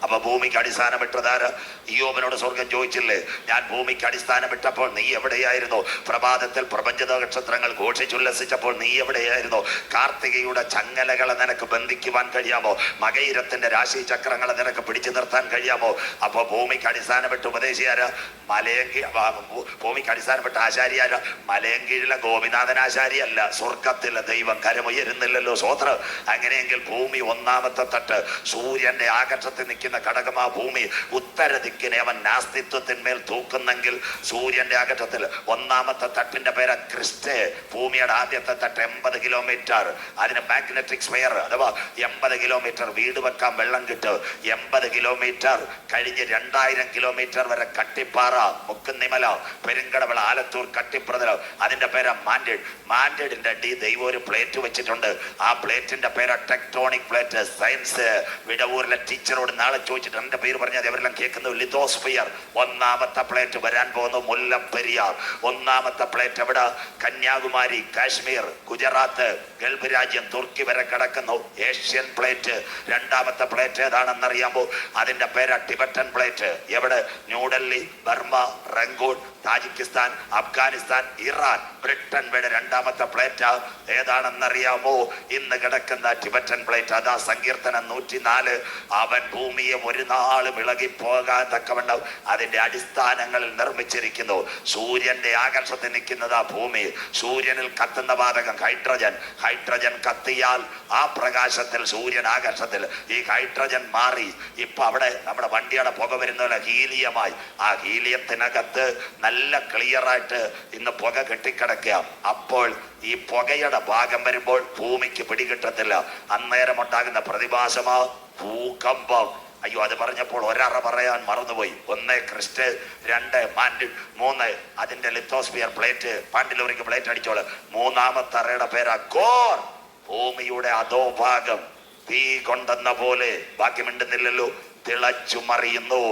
Speaker 1: അപ്പൊ ഭൂമിക്ക് അടിസ്ഥാനമിട്ടതാര്? ഇയ്യോബിനോട് സ്വർഗം ചോദിച്ചില്ലേ, ഞാൻ ഭൂമിക്ക് അടിസ്ഥാനമിട്ടപ്പോൾ നീ എവിടെയായിരുന്നു? പ്രഭാതത്തിൽ പ്രപഞ്ച നക്ഷത്രങ്ങൾ ഘോഷിച്ചുല്ലസിച്ചപ്പോൾ നീ എവിടെയായിരുന്നു? കാർത്തികയുടെ ചങ്ങലകളെ നിനക്ക് ബന്ധിക്കുവാൻ കഴിയാമോ? മകയിരത്തിന്റെ രാശി ചക്രങ്ങളെ നിനക്ക് പിടിച്ചു നിർത്താൻ കഴിയാമോ? അപ്പൊ ഭൂമിക്ക് അടിസ്ഥാനമിട്ട് ഉപദേശിയാര്? ഭൂമിക്ക് അടിസ്ഥാനപ്പെട്ട ആശാരിയാര്? മലയങ്കീഴിലെ ഗോപിനാഥൻ ആശാരി അല്ല, സ്വർഗത്തിലെ ദൈവം. കരമുയരുന്നില്ലല്ലോ സ്വോത്രം. അങ്ങനെയെങ്കിൽ ഭൂമി ഒന്നാമത്തെ തട്ട്, സൂര്യന്റെ ആകർഷത്തിൽ നിൽക്കുന്ന ഘടകമാ ഭൂമി. ഉത്തര ദിക്കിനെ അവൻ നാസ്തിത്വത്തിന്മേൽ തൂക്കുന്നെങ്കിൽ സൂര്യന്റെ ആകർഷത്തിൽ ഒന്നാമത്തെ തട്ടിന്റെ പേര് ക്രിസ്റ്റ്. ഭൂമിയുടെ ആദ്യത്തെ തട്ട് 80 കിലോമീറ്റർ. അതിന് മാഗ്നറ്റിക് സ്ഫിയർ അഥവാ 80 കിലോമീറ്റർ വീട് വെക്കാൻ വെള്ളം കിട്ടും. 80 കിലോമീറ്റർ കഴിഞ്ഞ് 2000 കിലോമീറ്റർ വരെ കട്ടിപ്പാറ, മുക്കുന്നിമല, പെരുങ്കടവള, ആലത്തൂർ, കട്ടിപ്രതലം. അതിന്റെ പേര് മാൻഡേഡ്. മാൻഡേഡിന്റെ അടി ദൈവം ഒരു പ്ലേറ്റ് വെച്ചിട്ടുണ്ട്. ആ പ്ലേറ്റിന്റെ പേര് ടെക്ടോണിക് പ്ലേറ്റ്. സയൻസ് വിടവൂരിലെ ടീച്ചറോട് നാളെ ചോദിച്ചിട്ട് എന്റെ പേര് പറഞ്ഞാൽ അവരെല്ലാം കേൾക്കുന്നത് ലിത്തോസ്ഫിയർ. ഒന്നാമത്തെ പ്ലേറ്റ് വരാൻ പോകുന്നു മുല്ലപ്പെരിയാർ. ഒന്നാമത്തെ പ്ലേറ്റ് എവിടെ? കന്യാകുമാരി, കാശ്മീർ, ഗുജറാത്ത്, ഗൾഫ് രാജ്യം, തുർക്കി വരെ കിടക്കുന്നു. Asian plate. രണ്ടാമത്തെ പ്ലേറ്റ് ഏതാണെന്നറിയാമോ? അതിന്റെ പേര് ടിബറ്റൻ പ്ലേറ്റ്. എവിടെ? New Delhi, Burma, Rangoon, Tajikistan, Afghanistan, Iran. Britain വരെ രണ്ടാമത്തെ പ്ലേറ്റ് ഏതാണെന്നറിയാമോ? ഇന്ന് കിടക്കുന്ന ടിബറ്റൻ പ്ലേറ്റ്. അതാ സങ്കീർത്തനം 104. അവൻ ഭൂമിയെ ഒരു നാളും ഇളകിപ്പോകാൻ തക്കവണ്ണം അതിന്റെ അടിസ്ഥാനങ്ങളിൽ നിർമ്മിച്ചിരിക്കുന്നു. സൂര്യന്റെ ആകർഷത്തിൽ നിൽക്കുന്നതാ ഭൂമി. സൂര്യനിൽ കത്തുന്ന വാതകം ഹൈഡ്രജൻ. ഹൈഡ്രജൻ കത്തിയാൽ ആ പ്രകാശത്തിൽ, സൂര്യൻ ആകർഷത്തിൽ ഈ ഹൈഡ്രജൻ മാറി ഇപ്പൊ അവിടെ നമ്മുടെ വണ്ടിയുടെ പുക വരുന്ന ഹീലിയമായി. ആ ഹീലിയത്തിനകത്ത് നല്ല ക്ലിയർ ആയിട്ട് ഇന്ന് പുക കെട്ടിക്കിടക്കുക. അപ്പോൾ ഈ പുകയുടെ ഭാഗം വരുമ്പോൾ ഭൂമിക്ക് പിടികിട്ടത്തില്ല. അന്നേരം ഉണ്ടാകുന്ന പ്രതിഭാസമാ ഭൂകമ്പം. അയ്യോ, അത് പറഞ്ഞപ്പോൾ ഒരറ പറയാൻ മറന്നുപോയി. 1 ക്രിസ്റ്റ്, 2 മാൻഡിൽ, 3 അതിന്റെ ലിത്തോസ്ഫിയർ പ്ലേറ്റ്. പാണ്ടിലൂരിക്ക് പ്ലേറ്റ് അടിച്ചോള്. മൂന്നാമത്തെ അറയുടെ പേരാ കോർ. ഭൂമിയുടെ അധോഭാഗം തീ കൊണ്ടെന്ന പോലെ, ബാക്കി മിണ്ടുന്നില്ലല്ലോ, തിളച്ചു മറിയുന്നു.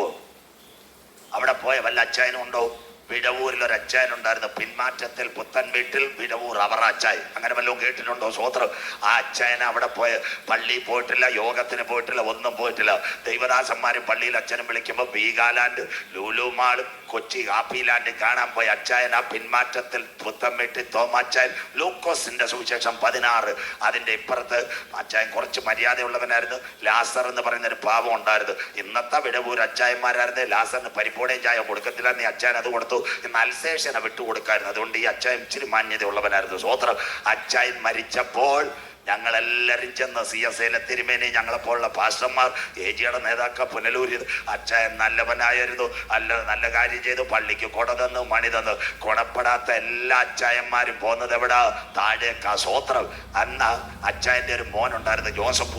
Speaker 1: അവിടെ പോയ വല്ല അച്ചായനും ഉണ്ടോ? വിടവൂരിൽ ഒരു അച്ചായൻ ഉണ്ടായിരുന്നു. പിന്മാറ്റത്തിൽ പുത്തൻ വീട്ടിൽ വിടവൂർ അവറാച്ചായൻ. അങ്ങനെ വല്ലതും കേട്ടിട്ടുണ്ടോ? സ്വോത്രം. ആ അച്ചായൻ അവിടെ പോയ പള്ളിയിൽ പോയിട്ടില്ല, യോഗത്തിന് പോയിട്ടില്ല, ഒന്നും പോയിട്ടില്ല. ദൈവദാസന്മാരും പള്ളിയിൽ അച്ഛനും വിളിക്കുമ്പോൾ Veegaland, Lulu mall, Kochi happy land കാണാൻ പോയ അച്ചായൻ ആ പിന്മാറ്റത്തിൽ പുത്തൻ വീട്ടിൽ തോമാച്ചായൻ ലൂക്കോസിന്റെ സുവിശേഷം 16 അതിന്റെ ഇപ്പുറത്ത് അച്ചായൻ കുറച്ച് മര്യാദയുള്ളവനായിരുന്നു. ലാസർ എന്ന് പറയുന്ന ഒരു പാവം ഉണ്ടായിരുന്നു. ഇന്നത്തെ വിടവൂർ അച്ചായന്മാരായിരുന്നു. ലാസറിന് പരിപ്പോടേയും ചായ കൊടുക്കത്തില്ല, നീ അച്ചായൻ അത് കൊടുത്തു. ഇന്ന് അൽസേഷനെ വിട്ടുകൊടുക്കായിരുന്നു. അതുകൊണ്ട് ഈ അച്ചായൻ ഇച്ചിരി മാന്യതയുള്ളവനായിരുന്നു. സ്വോത്രം. അച്ചായൻ മരിച്ചപ്പോൾ ഞങ്ങളെല്ലാവരും ചെന്ന് CSA തിരുമേനി, ഞങ്ങളെപ്പോലുള്ള പാസ്റ്റർമാർ, ഏജിയുടെ നേതാക്കൾ പുനലൂരിൽ അച്ചായൻ നല്ലവനായിരുന്നു, നല്ല കാര്യം ചെയ്തു, പള്ളിക്ക് കൊട തന്നു, മണി തന്നു. ഗുണപ്പെടാത്ത എല്ലാ അച്ചായന്മാരും പോകുന്നത് എവിടെ? താഴേക്കാ. സ്വോത്രം. അന്ന് അച്ചായൻ്റെ ഒരു മോനുണ്ടായിരുന്നു, ജോസഫ്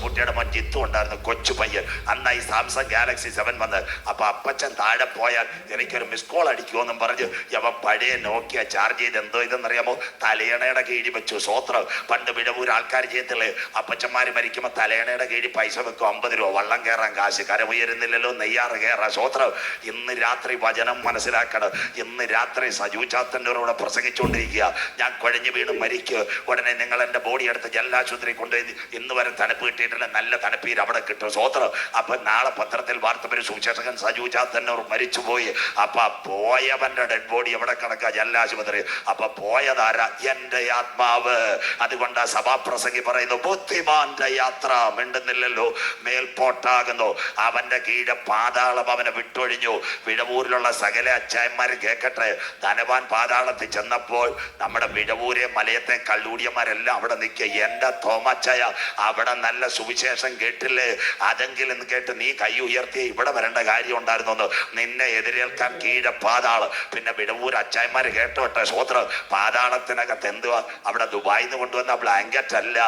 Speaker 1: കുട്ടിയുടെ മോൻ ജിത്തു ഉണ്ടായിരുന്നു, കൊച്ചു പയ്യൻ. അന്ന് ഈ സാംസങ് ഗാലക്സി 7 വന്ന്. അപ്പൊ അപ്പച്ചൻ താഴെ പോയാൽ എനിക്കൊരു മിസ് കോൾ അടിക്കുമെന്നും പറഞ്ഞ് അവൻ പഴയ നോക്കിയ ചാർജ് ചെയ്ത് എന്തോ ഇതെന്നറിയാമോ, തലയണയുടെ കീഴിൽ വെച്ചു. സ്വോത്രം. പണ്ട് വിടവൂർ ആൾക്കാർ ചെയ്യത്തില്ലേ, അപ്പച്ചന്മാര് മരിക്കുമ്പോ തലയണയുടെ കീഴിൽ പൈസ വെക്കും, 50 രൂപ. വള്ളം കയറാൻ കാശ്, കരമുയരുന്നില്ലല്ലോ, നെയ്യാറ് കയറാൻ. സ്വോത്രം. ഇന്ന് രാത്രി വചനം മനസ്സിലാക്കണം. ഇന്ന് രാത്രി സജു ചാത്തൻ്റെ കൂടെ പ്രസംഗിച്ചുകൊണ്ടിരിക്കുക. ഞാൻ കുഴഞ്ഞു വീണ് മരിക്കുക. ഉടനെ നിങ്ങൾ എൻ്റെ ബോഡി എടുത്ത് ജലാശുപത്രി കൊണ്ടുപോയി, ഇന്ന് വരെ തണുപ്പ് കിട്ടിയിട്ടില്ല, നല്ല തണുപ്പീര് അവിടെ കിട്ടും. സ്വോത്രം. അപ്പൊ നാളെ പത്രത്തിൽ വാർത്ത വരും, സുവിശേഷകൻ സജു ചാത്തന്നൂർ മരിച്ചുപോയി. അപ്പൊ പോയവന്റെ ഡെഡ് ബോഡി എവിടെ കിടക്കുക? ജലാശുപത്രി. അപ്പൊ പോയതാരാ? എൻ്റെ ആത്മാവ്. അതുകൊണ്ട് സഭാപ്രസംഗി പറയുന്നു, ബുദ്ധിമാന്റെ യാത്ര മിണ്ടുന്നില്ലല്ലോ, മേൽപോട്ടാകുന്നു, അവന്റെ കീഴെ പാതാളം അവനെ വിട്ടൊഴിഞ്ഞു. വിടവൂരിലുള്ള സകല അച്ചായന്മാര് കേൾക്കട്ടെ, ധനവാൻ പാതാളത്തിൽ ചെന്നപ്പോൾ നമ്മുടെ വിടവൂരെ മലയത്തെ കള്ളൂടിയന്മാരെല്ലാം അവിടെ നിൽക്കുക. എന്റെ തോമാച്ചായ അവിടെ നല്ല സുവിശേഷം കേട്ടില്ലേ, അതെങ്കിലും കേട്ട് നീ കൈ ഉയർത്തി ഇവിടെ വരേണ്ട കാര്യം ഉണ്ടായിരുന്നു. നിന്നെ എതിരേൽക്കാൻ കീഴെ പാതാളം. പിന്നെ വിടവൂർ അച്ചായന്മാര് കേട്ടോട്ടെ. സ്വോത്രം. പാതാളത്തിനകത്ത് എന്തുവാ? അവിടെ ദുബായിന്ന് കൊണ്ടുവന്ന ബ്ലാങ്കറ്റ് അല്ല,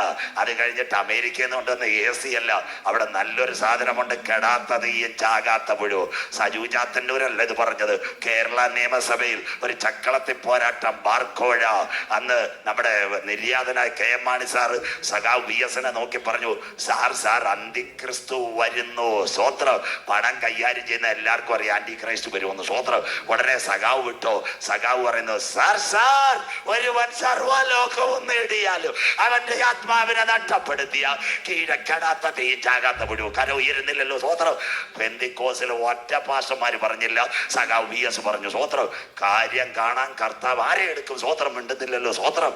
Speaker 1: അത് കഴിഞ്ഞിട്ട് അമേരിക്കയിൽ നിന്ന് കൊണ്ടുവന്ന AC അല്ല, അവിടെ നല്ലൊരു സാധനമുണ്ട്, കെടാത്ത തീയും ചാകാത്ത പുഴു. സജു ചാത്തന്നൂരല്ല ഇത് പറഞ്ഞത്. കേരള നിയമസഭയിൽ ഒരു ചക്കളത്തി പോരാട്ടം, ബാർക്കോഴ. അന്ന് നമ്മുടെ നിര്യാതനായ KM മാണി സാറ് സഖാവ് VS നോക്കി പറഞ്ഞു, സാർ അന്തിക്രിസ്തു വരുന്നു. സ്വോത്രം. പണം കൈകാര്യം ചെയ്യുന്ന എല്ലാവർക്കും അറിയാം ആന്റിക്രൈസ്റ്റ് വരുമെന്ന്. സ്വോത്രം. ഉടനെ സഖാവ് വിട്ടോ. സഖാവ് പറയുന്നു, സാർ ഒരുവൻ സർവ്വലോകവും നേടിയാലും അവന്റെ ആത്മാവിനെ നഷ്ടപ്പെടുത്തിയ കീഴക്കെടാത്ത തീച്ചാകാത്ത പുഴു. കര ഉയരുന്നില്ലല്ലോ. സ്വോത്രം. പെന്തിക്കോസിൽ ഒറ്റ പാസ്റ്റർമാര് പറഞ്ഞില്ല, സഖാവ് VS പറഞ്ഞു. സ്വോത്രം. കാര്യം കാണാൻ കർത്താവ് ആരെ എടുക്കും? സ്വോത്രം. മിണ്ടുന്നില്ലല്ലോ. സ്വോത്രം.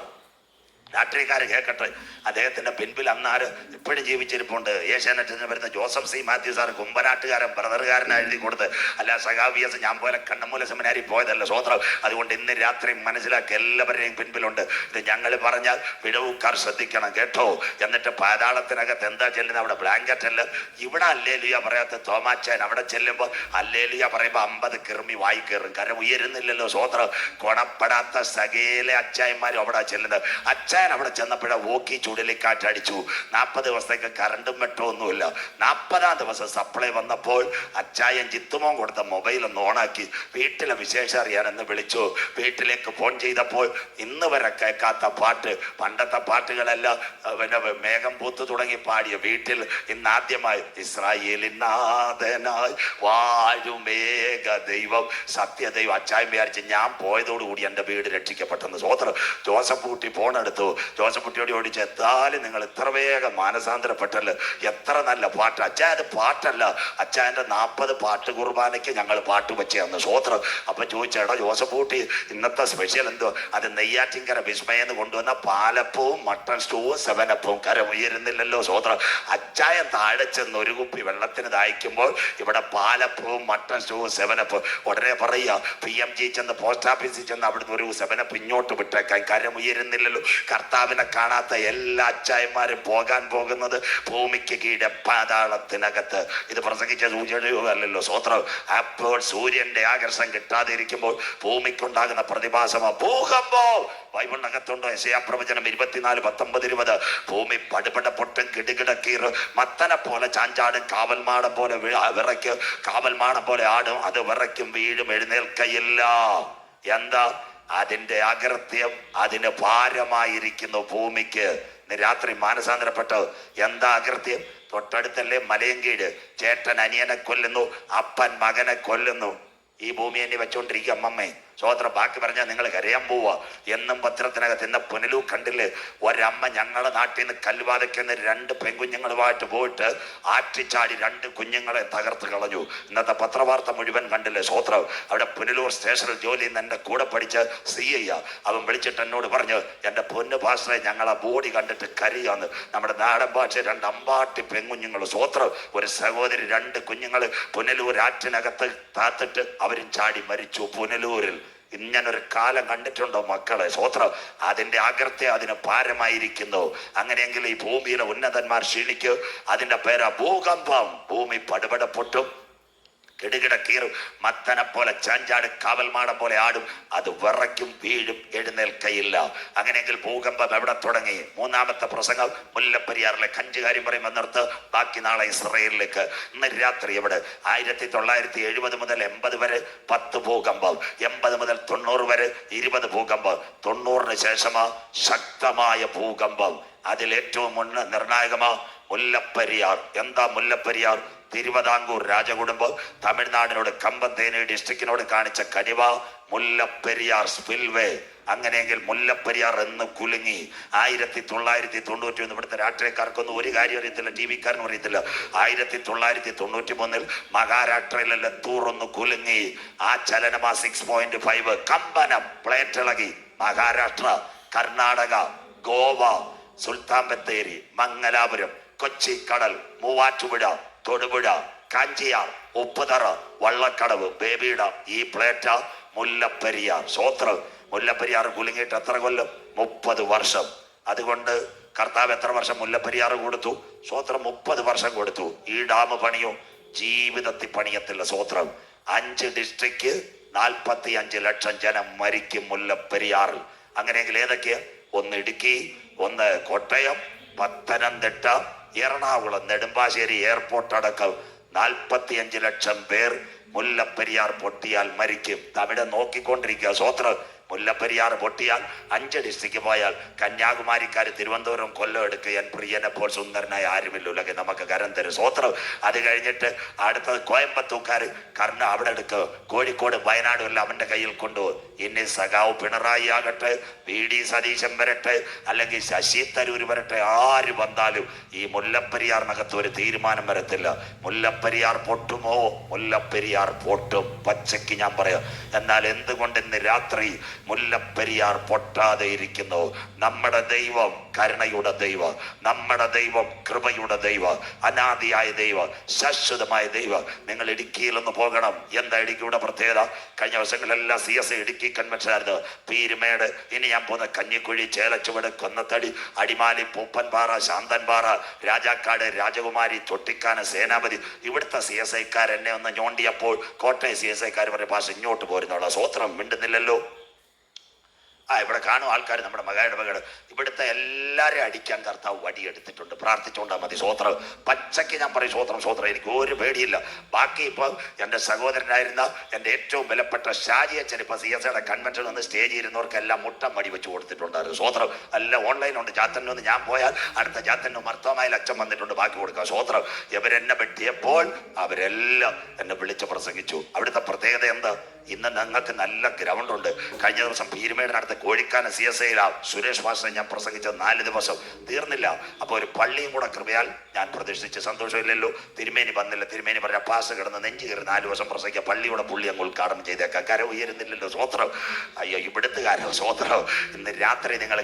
Speaker 1: രാഷ്ട്രീയക്കാര് കേൾക്കട്ടെ. അദ്ദേഹത്തിന്റെ പിൻപിൽ അന്നാര് ഇപ്പോഴും ജീവിച്ചിരിപ്പുണ്ട്. ഏഷ്യാനെറ്റിന് വരുന്ന ജോസഫ് C. മാത്യു സാർ കുമ്പനാട്ടുകാരൻ ബ്രദറുകാരനാണ് എഴുതി കൊടുത്ത്. അല്ല സഖാവ് VS ഞാൻ പോലെ കണ്ണമൂല സെമിനാരി പോയതല്ല. സ്വോത്രം. അതുകൊണ്ട് ഇന്ന് രാത്രി മനസ്സിലാക്കി എല്ലാവരെയും പിൻപിലുണ്ട്. ഇത് ഞങ്ങൾ പറഞ്ഞാൽ വിടവുക്കാർ ശ്രദ്ധിക്കണം കേട്ടോ. എന്നിട്ട് പാതാളത്തിനകത്ത് എന്താ ചെല്ലുന്നത്? അവിടെ ബ്ലാങ്കറ്റ് അല്ല. ഇവിടെ അല്ലേലുയ പറയാത്ത തോമാച്ചാൻ അവിടെ ചെല്ലുമ്പോൾ അല്ലേലുയ പറയുമ്പോൾ 50 കിർമി വായി കയറും. കര ഉയരുന്നില്ലല്ലോ. സ്വോത്രം. ഗുണപ്പെടാത്ത സകല അച്ചായന്മാരും അവിടെ ചെല്ലുന്നത്. അച്ഛൻ അവിടെ ചെന്നപ്പോഴ ഓക്കി ചുഴലിക്കാറ്റടിച്ചു. 40 ദിവസത്തേക്ക് കറണ്ടും വെട്ടോ ഒന്നുമില്ല. 40-ാം ദിവസം സപ്ലൈ വന്നപ്പോൾ അച്ചായൻ ജിത്തുമോൻ കൊടുത്ത മൊബൈൽ ഒന്ന് ഓണാക്കി വീട്ടിലെ വിശേഷം അറിയാനെന്ന് വിളിച്ചു. വീട്ടിലേക്ക് ഫോൺ ചെയ്തപ്പോൾ ഇന്ന് വരെ കേൾക്കാത്ത പാട്ട്, പണ്ടത്തെ പാട്ടുകളെല്ലാം പിന്നെ മേഘം പൂത്ത് തുടങ്ങി പാടിയ വീട്ടിൽ ഇന്നാദ്യമായി ഇസ്രായേലിനാഥനായി വാഴുമേഘ ദൈവം സത്യദൈവം. അച്ചായൻ വിചാരിച്ച് ഞാൻ പോയതോടുകൂടി എൻ്റെ വീട് രക്ഷിക്കപ്പെട്ടെന്ന്. സ്വോത്രം. ജോസഫ് കുട്ടി ഫോൺ എടുത്തു. ജോസഫ് കുട്ടിയോട് ഓടിച്ച്, എന്തായാലും നിങ്ങൾ ഇത്ര വേഗം മാനസാന്തരപ്പെട്ടല്ലോ, എത്ര നല്ല പാട്ട്. അച്ഛാ അത് പാട്ടല്ല, അച്ഛൻ്റെ 40 പാട്ട് കുർബാനയ്ക്ക് ഞങ്ങൾ പാട്ട് വെച്ചതെന്ന്. സ്വോത്രം. അപ്പൊ ചോദിച്ചേടാ ജോസഫ് കുട്ടി ഇന്നത്തെ സ്പെഷ്യൽ എന്തോ? അത് നെയ്യാറ്റിൻകര വിസ്മയെന്ന് കൊണ്ടുവന്ന പാലപ്പവും മട്ടൺ സ്റ്റൂവും 7-അപ്പവും. കര ഉയരുന്നില്ലല്ലോ. സ്വോത്രം. അച്ചായൻ താഴെ ചെന്ന് ഒരു കുപ്പി വെള്ളത്തിന് ദാഹിക്കുമ്പോൾ ഇവിടെ പാലപ്പവും മട്ടൺ സ്റ്റൂവും 7-അപ്പും. ഉടനെ പറയുക, PMG ചെന്ന് പോസ്റ്റ് ഓഫീസിൽ ചെന്ന് അവിടുന്ന് ഒരു 7-അപ്പ് ഇങ്ങോട്ട് വിട്ടേക്കാൻ. കരം ഉയരുന്നില്ലല്ലോ. കർത്താവിനെ കാണാത്ത എല്ലാ അച്ചായന്മാരും പോകാൻ പോകുന്നത് ഭൂമിക്ക് കീഴെ പാതാളത്തിനകത്ത്. ഇത് പ്രസംഗിച്ച സൂചനയല്ലോ. സ്വോത്രം. അപ്പോൾ സൂര്യന്റെ ആകർഷണം കിട്ടാതെ ഇരിക്കുമ്പോൾ ഭൂമിക്കുണ്ടാകുന്ന പ്രതിഭാസമോ ഭൂകമ്പം. ബൈബിളിനകത്തുണ്ടോ? യെശയ്യാപ്രവചനം 24:19-20. ഭൂമി പടുപട പൊട്ടും, കിടുകിടക്കീർ, മത്തനെ പോലെ ചാഞ്ചാടും, കാവൽമാടം പോലെ വിറയ്ക്കും, കാവൽമാടം പോലെ ആടും, അത് വിറയ്ക്കും, വീഴും, എഴുന്നേൽക്കയില്ല. എന്താ? അതിന്റെ അകൃത്യം അതിന് ഭാരമായിരിക്കുന്നു ഭൂമിക്ക്. രാത്രി മാനസാന്തരപ്പെട്ടോ. എന്താ അകൃത്യം? തൊട്ടടുത്തല്ലേ മലയങ്കീഴ്. ചേട്ടൻ അനിയനെ കൊല്ലുന്നു, അപ്പൻ മകനെ കൊല്ലുന്നു. ഈ ഭൂമി എന്നെ വെച്ചോണ്ടിരിക്കുക അമ്മമ്മേ. സ്വോത്രം. ബാക്കി പറഞ്ഞാൽ നിങ്ങൾ കരയാൻ പോവാ. എന്നും പത്രത്തിനകത്ത് ഇന്ന് പുനലൂ കണ്ടില്ലേ, ഒരമ്മ ഞങ്ങളുടെ നാട്ടിൽ നിന്ന് കല്ലുവാതയ്ക്കുന്ന 2 പെൺകുഞ്ഞുങ്ങളുമായിട്ട് പോയിട്ട് ആറ്റിച്ചാടി 2 കുഞ്ഞുങ്ങളെ തകർത്ത് കളഞ്ഞു. ഇന്നത്തെ പത്രവാർത്ത മുഴുവൻ കണ്ടില്ലേ. സ്വോത്രം. അവിടെ പുനലൂർ സ്റ്റേഷനിൽ ജോലി ചെയ്യുന്ന എൻ്റെ കൂടെ പഠിച്ച് CI അവൻ വിളിച്ചിട്ട് എന്നോട് പറഞ്ഞു, എൻ്റെ പൊന്നു പാസ്റ്ററെ ഞങ്ങളെ ബോഡി കണ്ടിട്ട് കരിയാന്ന്. നമ്മുടെ നാടൻ ഭാഷ 2 അമ്പാട്ടി പെൺകുഞ്ഞുങ്ങൾ. സ്വോത്രം. ഒരു സഹോദരി 2 കുഞ്ഞുങ്ങൾ പുനലൂർ ആറ്റിനകത്ത് താത്തിട്ട് അവരും ചാടി മരിച്ചു പുനലൂരിൽ. ഇങ്ങനൊരു കാലം കണ്ടിട്ടുണ്ടോ മക്കളെ? സ്വോത്രം. അതിന്റെ അകൃത്യ അതിന് പാരമായിരിക്കുന്നു. അങ്ങനെയെങ്കിൽ ഈ ഭൂമിയിലെ ഉന്നതന്മാർ ക്ഷീണിക്കും. അതിന്റെ പേരാ ഭൂകമ്പം. ഭൂമി പടുപട പൊട്ടും, കിടുകിട കീറും, മത്തനെ പോലെ ചാഞ്ചാട് കാവൽമാടം പോലെ ആടും. അത് വിറയ്ക്കും, വീഴും, എഴുന്നേൽക്കയില്ല. അങ്ങനെയെങ്കിൽ ഭൂകമ്പം എവിടെ തുടങ്ങി? 3-ാമത്തെ പ്രസംഗം മുല്ലപ്പെരിയാറിലെ കഞ്ചുകാര്യം പറയുമ്പോൾ നിർത്ത്. ബാക്കി നാളെ ഇസ്രയേലിലേക്ക്. ഇന്ന് രാത്രി എവിടെ? 1970 മുതൽ 80 വരെ 10 ഭൂകമ്പം, 80 മുതൽ 90 വരെ 20 ഭൂകമ്പം, 90-ന് ശേഷമാ ശക്തമായ ഭൂകമ്പം. അതിൽ ഏറ്റവും നിർണായകമാ മുല്ലപ്പെരിയാർ. എന്താ മുല്ലപ്പെരിയാർ? തിരുവിതാംകൂർ രാജകുടുംബം തമിഴ്നാടിനോട് കമ്പന്തേനി ഡിസ്ട്രിക്റ്റിനോട് കാണിച്ച കനിവ മുല്ലപ്പെരിയാർ സ്പിൽവേ. അങ്ങനെയെങ്കിൽ മുല്ലപ്പെരിയാർ എന്ന് കുലുങ്ങി. 1991 ഇവിടുത്തെ രാഷ്ട്രീയക്കാർക്കൊന്നും ഒരു കാര്യം അറിയത്തില്ല, TV-ക്കാരനും അറിയത്തില്ല. 1993 മഹാരാഷ്ട്രയിലെ ലത്തൂർ ഒന്ന് കുലുങ്ങി. ആ ചലനമാ 6.5 കമ്പനം. പ്ലേറ്റ് ഇളകി. മഹാരാഷ്ട്ര, കർണാടക, ഗോവ, സുൽത്താൻ ബത്തേരി, മംഗലാപുരം, കൊച്ചി കടൽ, മൂവാറ്റുപുഴ, തൊടുപുഴ, കാഞ്ചിയാർ, ഉപ്പുതറ, വള്ളക്കടവ്, ബേബിയുടെ ഈ പ്ലേറ്റ മുല്ലപ്പെരിയാർ. സ്വോത്രം. മുല്ലപ്പെരിയാർ കുലുങ്ങിയിട്ട് എത്ര കൊല്ലം? 30 വർഷം. അതുകൊണ്ട് കർത്താവ് എത്ര വർഷം മുല്ലപ്പെരിയാർ കൊടുത്തു? സ്വോത്രം. 30 വർഷം കൊടുത്തു. ഈ ഡാം പണിയോ? ജീവിതത്തിൽ പണിയത്തില്ല. സ്വോത്രം. 5 ഡിസ്ട്രിക്റ്റ് 45 ലക്ഷം ജനം മരിക്കും മുല്ലപ്പെരിയാറിൽ. അങ്ങനെയെങ്കിൽ ഏതൊക്കെയാ? 1 ഇടുക്കി, 1 കോട്ടയം, പത്തനംതിട്ട, എറണാകുളം, നെടുമ്പാശ്ശേരി എയർപോർട്ട് അടക്കം 45 ലക്ഷം പേർ മുല്ലപ്പെരിയാർ പൊട്ടിയാൽ മരിക്കും. അവിടെ നോക്കിക്കൊണ്ടിരിക്കുക. സ്വോത്രം. മുല്ലപ്പെരിയാർ പൊട്ടിയാൽ 5 ഡിസ്ട്രിക്റ്റ് പോയാൽ കന്യാകുമാരിക്കാർ തിരുവനന്തപുരം, കൊല്ലം എടുക്കുക. എൻ പ്രിയനെപ്പോൾ സുന്ദരനായ ആരുമില്ല ഉലകെ നമുക്ക് കരം തരും. സ്വോത്രം. അത് കഴിഞ്ഞിട്ട് അടുത്തത് കോയമ്പത്തൂക്കാർ അവിടെ എടുക്കുക. കോഴിക്കോട്, വയനാടും എല്ലാം അവന്റെ കയ്യിൽ കൊണ്ടുപോകും. ഇനി സഖാവ് പിണറായി ആകട്ടെ, VD സതീശൻ വരട്ടെ, അല്ലെങ്കിൽ ശശി തരൂർ വരട്ടെ, ആര് വന്നാലും ഈ മുല്ലപ്പെരിയാറിനകത്ത് ഒരു തീരുമാനം വരത്തില്ല. മുല്ലപ്പെരിയാർ പൊട്ടുമോ? മുല്ലപ്പെരിയാർ പൊട്ടും. പച്ചയ്ക്ക് ഞാൻ പറയാം. എന്നാൽ എന്തുകൊണ്ട് ഇന്ന് രാത്രി മുല്ലപ്പെരിയാർ പൊട്ടാതെ ഇരിക്കുന്നു? നമ്മുടെ ദൈവം കരുണയുടെ ദൈവം, നമ്മുടെ ദൈവം കൃപയുടെ ദൈവം, അനാദിയായ ദൈവം, ശാശ്വതമായ ദൈവം. നിങ്ങൾ ഇടുക്കിയിലൊന്ന് പോകണം. എന്താ ഇടുക്കിയുടെ പ്രത്യേകത? കഴിഞ്ഞ ദിവസങ്ങളെല്ലാം CSI ഇടുക്കി കൺവെൻഷൻ ആയിരുന്നു. പീരുമേട്, ഇനി ഞാൻ പോകുന്ന കഞ്ഞിക്കുഴി, ചേലച്ചുവട്, കൊന്നത്തടി, അടിമാലി, പൂപ്പൻപാറ, ശാന്തൻപാറ, രാജാക്കാട്, രാജകുമാരി, തൊട്ടിക്കാന, സേനാപതി. ഇവിടുത്തെ CSIക്കാർ എന്നെ ഒന്ന് ഞോണ്ടിയപ്പോൾ കോട്ടയം CSIക്കാർ പറയും, പാസ് ഇങ്ങോട്ട് പോരുന്നുള്ള. സ്വോത്രം. മിണ്ടുന്നില്ലല്ലോ. ഇവിടെ കാണും ആൾക്കാർ, നമ്മുടെ മകയുടെ ഇവിടുത്തെ എല്ലാവരെയും അടിക്കാൻ കർത്താവ് വടിയെടുത്തിട്ടുണ്ട്. പ്രാർത്ഥിച്ചുകൊണ്ടാൽ മതി. സ്വോത്രം. പച്ചയ്ക്ക് ഞാൻ പറയും സ്വോത്രം, സ്വോത്രം. എനിക്ക് ഒരു പേടിയില്ല. ബാക്കി ഇപ്പോൾ എൻ്റെ സഹോദരനായിരുന്ന എൻ്റെ ഏറ്റവും വിലപ്പെട്ട ഷാജി അച്ഛൻ ഇപ്പോൾ CSIയുടെ കൺവെൻഷൻ ഒന്ന് സ്റ്റേജിൽ ഇരുന്നവർക്കെല്ലാം മുട്ടം മടി വെച്ച് കൊടുത്തിട്ടുണ്ടായിരുന്നു. സ്വോത്രം. എല്ലാം ഓൺലൈനുണ്ട്. ജാത്തന്നൊന്ന് ഞാൻ പോയാൽ അടുത്ത ജാത്തന്നു മർത്തമായാലും അച്ഛൻ വന്നിട്ടുണ്ട് ബാക്കി കൊടുക്കുക. സ്വോത്രം. ഇവരെന്നെ വെട്ടിയപ്പോൾ അവരെല്ലാം എന്നെ വിളിച്ച് പ്രസംഗിച്ചു. അവിടുത്തെ പ്രത്യേകത എന്താ? ഇന്ന് ഞങ്ങൾക്ക് നല്ല ഗ്രൗണ്ട് ഉണ്ട്. കഴിഞ്ഞ ദിവസം പീരുമേടിനടുത്ത് കോഴിക്കാന CSIയിലാ സുരേഷ് ഭാഷ ഞാൻ പ്രസംഗിച്ചത് 4 ദിവസം തീർന്നില്ല. അപ്പോൾ ഒരു പള്ളിയും കൂടെ കൃപയാൽ ഞാൻ പ്രതീക്ഷിച്ച് സന്തോഷമില്ലല്ലോ. തിരുമേനി വന്നില്ല. തിരുമേനി പറഞ്ഞ പാസ് കിടന്ന് നെഞ്ചു കയറി 4 ദിവസം പ്രസംഗിക്കുക. പള്ളിയുടെ പുള്ളി അങ്ങ് ഉദ്ഘാടനം ചെയ്തേക്കാം. കര ഉയരുന്നില്ലല്ലോ. സ്വോത്രം. അയ്യോ ഇവിടുത്തുകാരോ. സ്വോത്രം. ഇന്ന് രാത്രി നിങ്ങൾ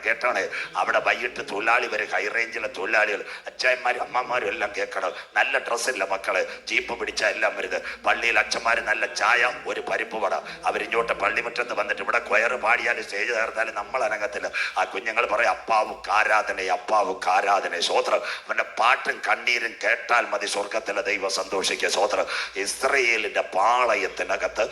Speaker 1: കേട്ടണേ. അവിടെ വൈകിട്ട് തൊഴിലാളി വരെ, ഹൈ റേഞ്ചിലെ തൊഴിലാളികൾ, അച്ഛന്മാരും അമ്മമാരും എല്ലാം കേൾക്കണം. നല്ല ഡ്രസ്സില്ല മക്കള്, ജീപ്പ് പിടിച്ച എല്ലാം വരുത്. പള്ളിയിൽ അച്ഛന്മാർ നല്ല ചായ, ഒരു പരിപ്പ് വട. അവരിങ്ങോട്ട് പള്ളിമുറ്റത്ത് വന്നിട്ട് ഇവിടെ കൊയറ് പാടിയാലും സ്റ്റേജ് തകർത്താലും നമ്മൾ അനങ്ങത്തില്ല. ആ കുഞ്ഞുങ്ങൾ പറയും അപ്പാവുക്ക് ആരാധന, അപ്പാവുക്ക് ആരാധന. സ്വോത്രം. അവന്റെ പാട്ടും കണ്ണീരും കേട്ടാൽ മതി സ്വർഗത്തിലെ ദൈവം സന്തോഷിക്കുക. സ്വോത്രം. ഇസ്രയേലിന്റെ പാളയത്തിനകത്ത്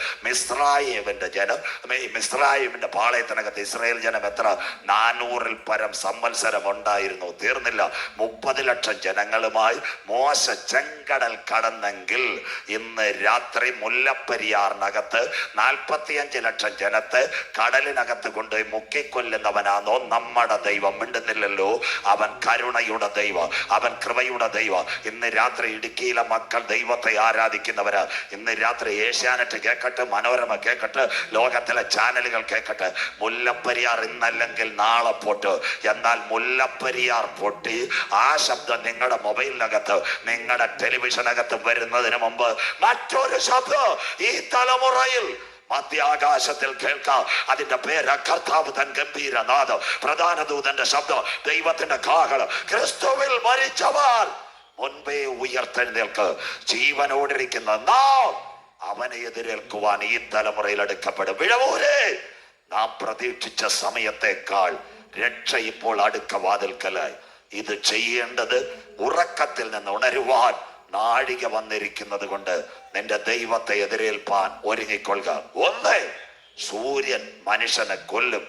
Speaker 1: മിസ്രയീമിന്റെ പാളയത്തിനകത്ത് ഇസ്രയേൽ ജനം എത്ര? 400-ൽ പരം സംവത്സരം ഉണ്ടായിരുന്നു. തീർന്നില്ല. 30 ലക്ഷം ജനങ്ങളുമായി മോശ ചെങ്കടൽ കടന്നെങ്കിൽ ഇന്ന് രാത്രി മുല്ലപ്പെരിയാറിനകത്ത് ലോകത്ത് 45 ലക്ഷം ജനത്തെ കടലിനകത്ത് കൊണ്ടുപോയി മുക്കിക്കൊല്ലുന്നവനാണോ നമ്മുടെ ദൈവം? മിണ്ടുന്നില്ലല്ലോ. അവൻ കരുണയുടെ ദൈവം, അവൻ കൃപയുടെ ദൈവം. ഇന്ന് രാത്രി ഇടുക്കിയിലെ മക്കൾ ദൈവത്തെ ആരാധിക്കുന്നവര് ഇന്ന് രാത്രി ഏഷ്യാനെറ്റ് കേൾക്കട്ടെ, മനോരമ കേൾക്കട്ടെ, ലോകത്തിലെ ചാനലുകൾ കേൾക്കട്ടെ. മുല്ലപ്പെരിയാർ ഇന്നല്ലെങ്കിൽ നാളെ പൊട്ട്. എന്നാൽ മുല്ലപ്പെരിയാർ പൊട്ടി ആ ശബ്ദം നിങ്ങളുടെ മൊബൈലിനകത്ത്, നിങ്ങളുടെ ടെലിവിഷനകത്ത് വരുന്നതിന് മുമ്പ് മറ്റൊരു ശബ്ദം ഈ തലമുറയിൽ മധ്യാകാശത്തിൽ കേൾക്കാം. അതിന്റെ പേര് കർത്താവ് തൻ ഗംഭീരനാദം, പ്രധാന ദൂതന്റെ ശബ്ദം, ദൈവത്തിന്റെ കാഹളം. ക്രിസ്തുവിൽ മരിച്ചവർ മുൻപേ ഉയർത്തെഴുന്നേൽക്ക്. ജീവനോടിരിക്കുന്ന നാം അവനെ എതിരേൽക്കുവാൻ ഈ തലമുറയിൽ എടുക്കപ്പെടും. വിഴവൂരേ, നാം പ്രതീക്ഷിച്ച സമയത്തേക്കാൾ രക്ഷ ഇപ്പോൾ അടുക്ക വാതിൽക്കലായി. ഇത് ചെയ്യേണ്ടത് ഉറക്കത്തിൽ നിന്ന് ഉണരുവാൻ നാഴിക വന്നിരിക്കുന്നത് കൊണ്ട് നിന്റെ ദൈവത്തെ എതിരേൽപ്പാൻ ഒരുങ്ങിക്കൊള്ളുക. 1, സൂര്യൻ മനുഷ്യനെ കൊല്ലും.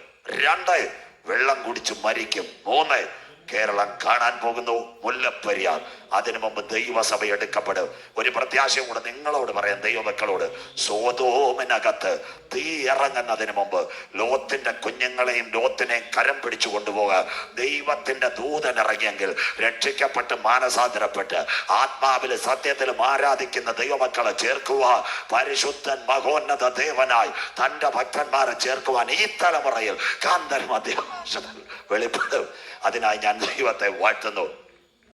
Speaker 1: 2, വെള്ളം കുടിച്ച് മരിക്കും. 3, കേരളം കാണാൻ പോകുന്നു മുല്ലപ്പെരിയാർ. അതിനു മുമ്പ് ദൈവസഭ എടുക്കപ്പെടും. ഒരു പ്രത്യാശയും കൂടെ നിങ്ങളോട് പറയാം, ദൈവമക്കളോട്. സോതോമിനകത്ത് തീ ഇറങ്ങുന്നതിന് മുമ്പ് ലോത്തിന്റെ കുഞ്ഞുങ്ങളെയും ലോത്തിനെയും കരം പിടിച്ചു കൊണ്ടുപോകുക. ദൈവത്തിന്റെ ദൂതൻ ഇറങ്ങിയെങ്കിൽ രക്ഷിക്കപ്പെട്ട് മാനസാന്തരപ്പെട്ട് ആത്മാവിലും സത്യത്തിലും ആരാധിക്കുന്ന ദൈവമക്കളെ ചേർക്കുക. പരിശുദ്ധൻ മഹോന്നത ദേവനായി തന്റെ ഭക്തന്മാരെ ചേർക്കുവാൻ ഈ തലമുറയിൽ കാന്തൽ മധ്യാകാശത്തിൽ വെളിപ്പെടും. അതിനായി ഞാൻ ദൈവത്തെ വാഴ്ത്തുന്നു.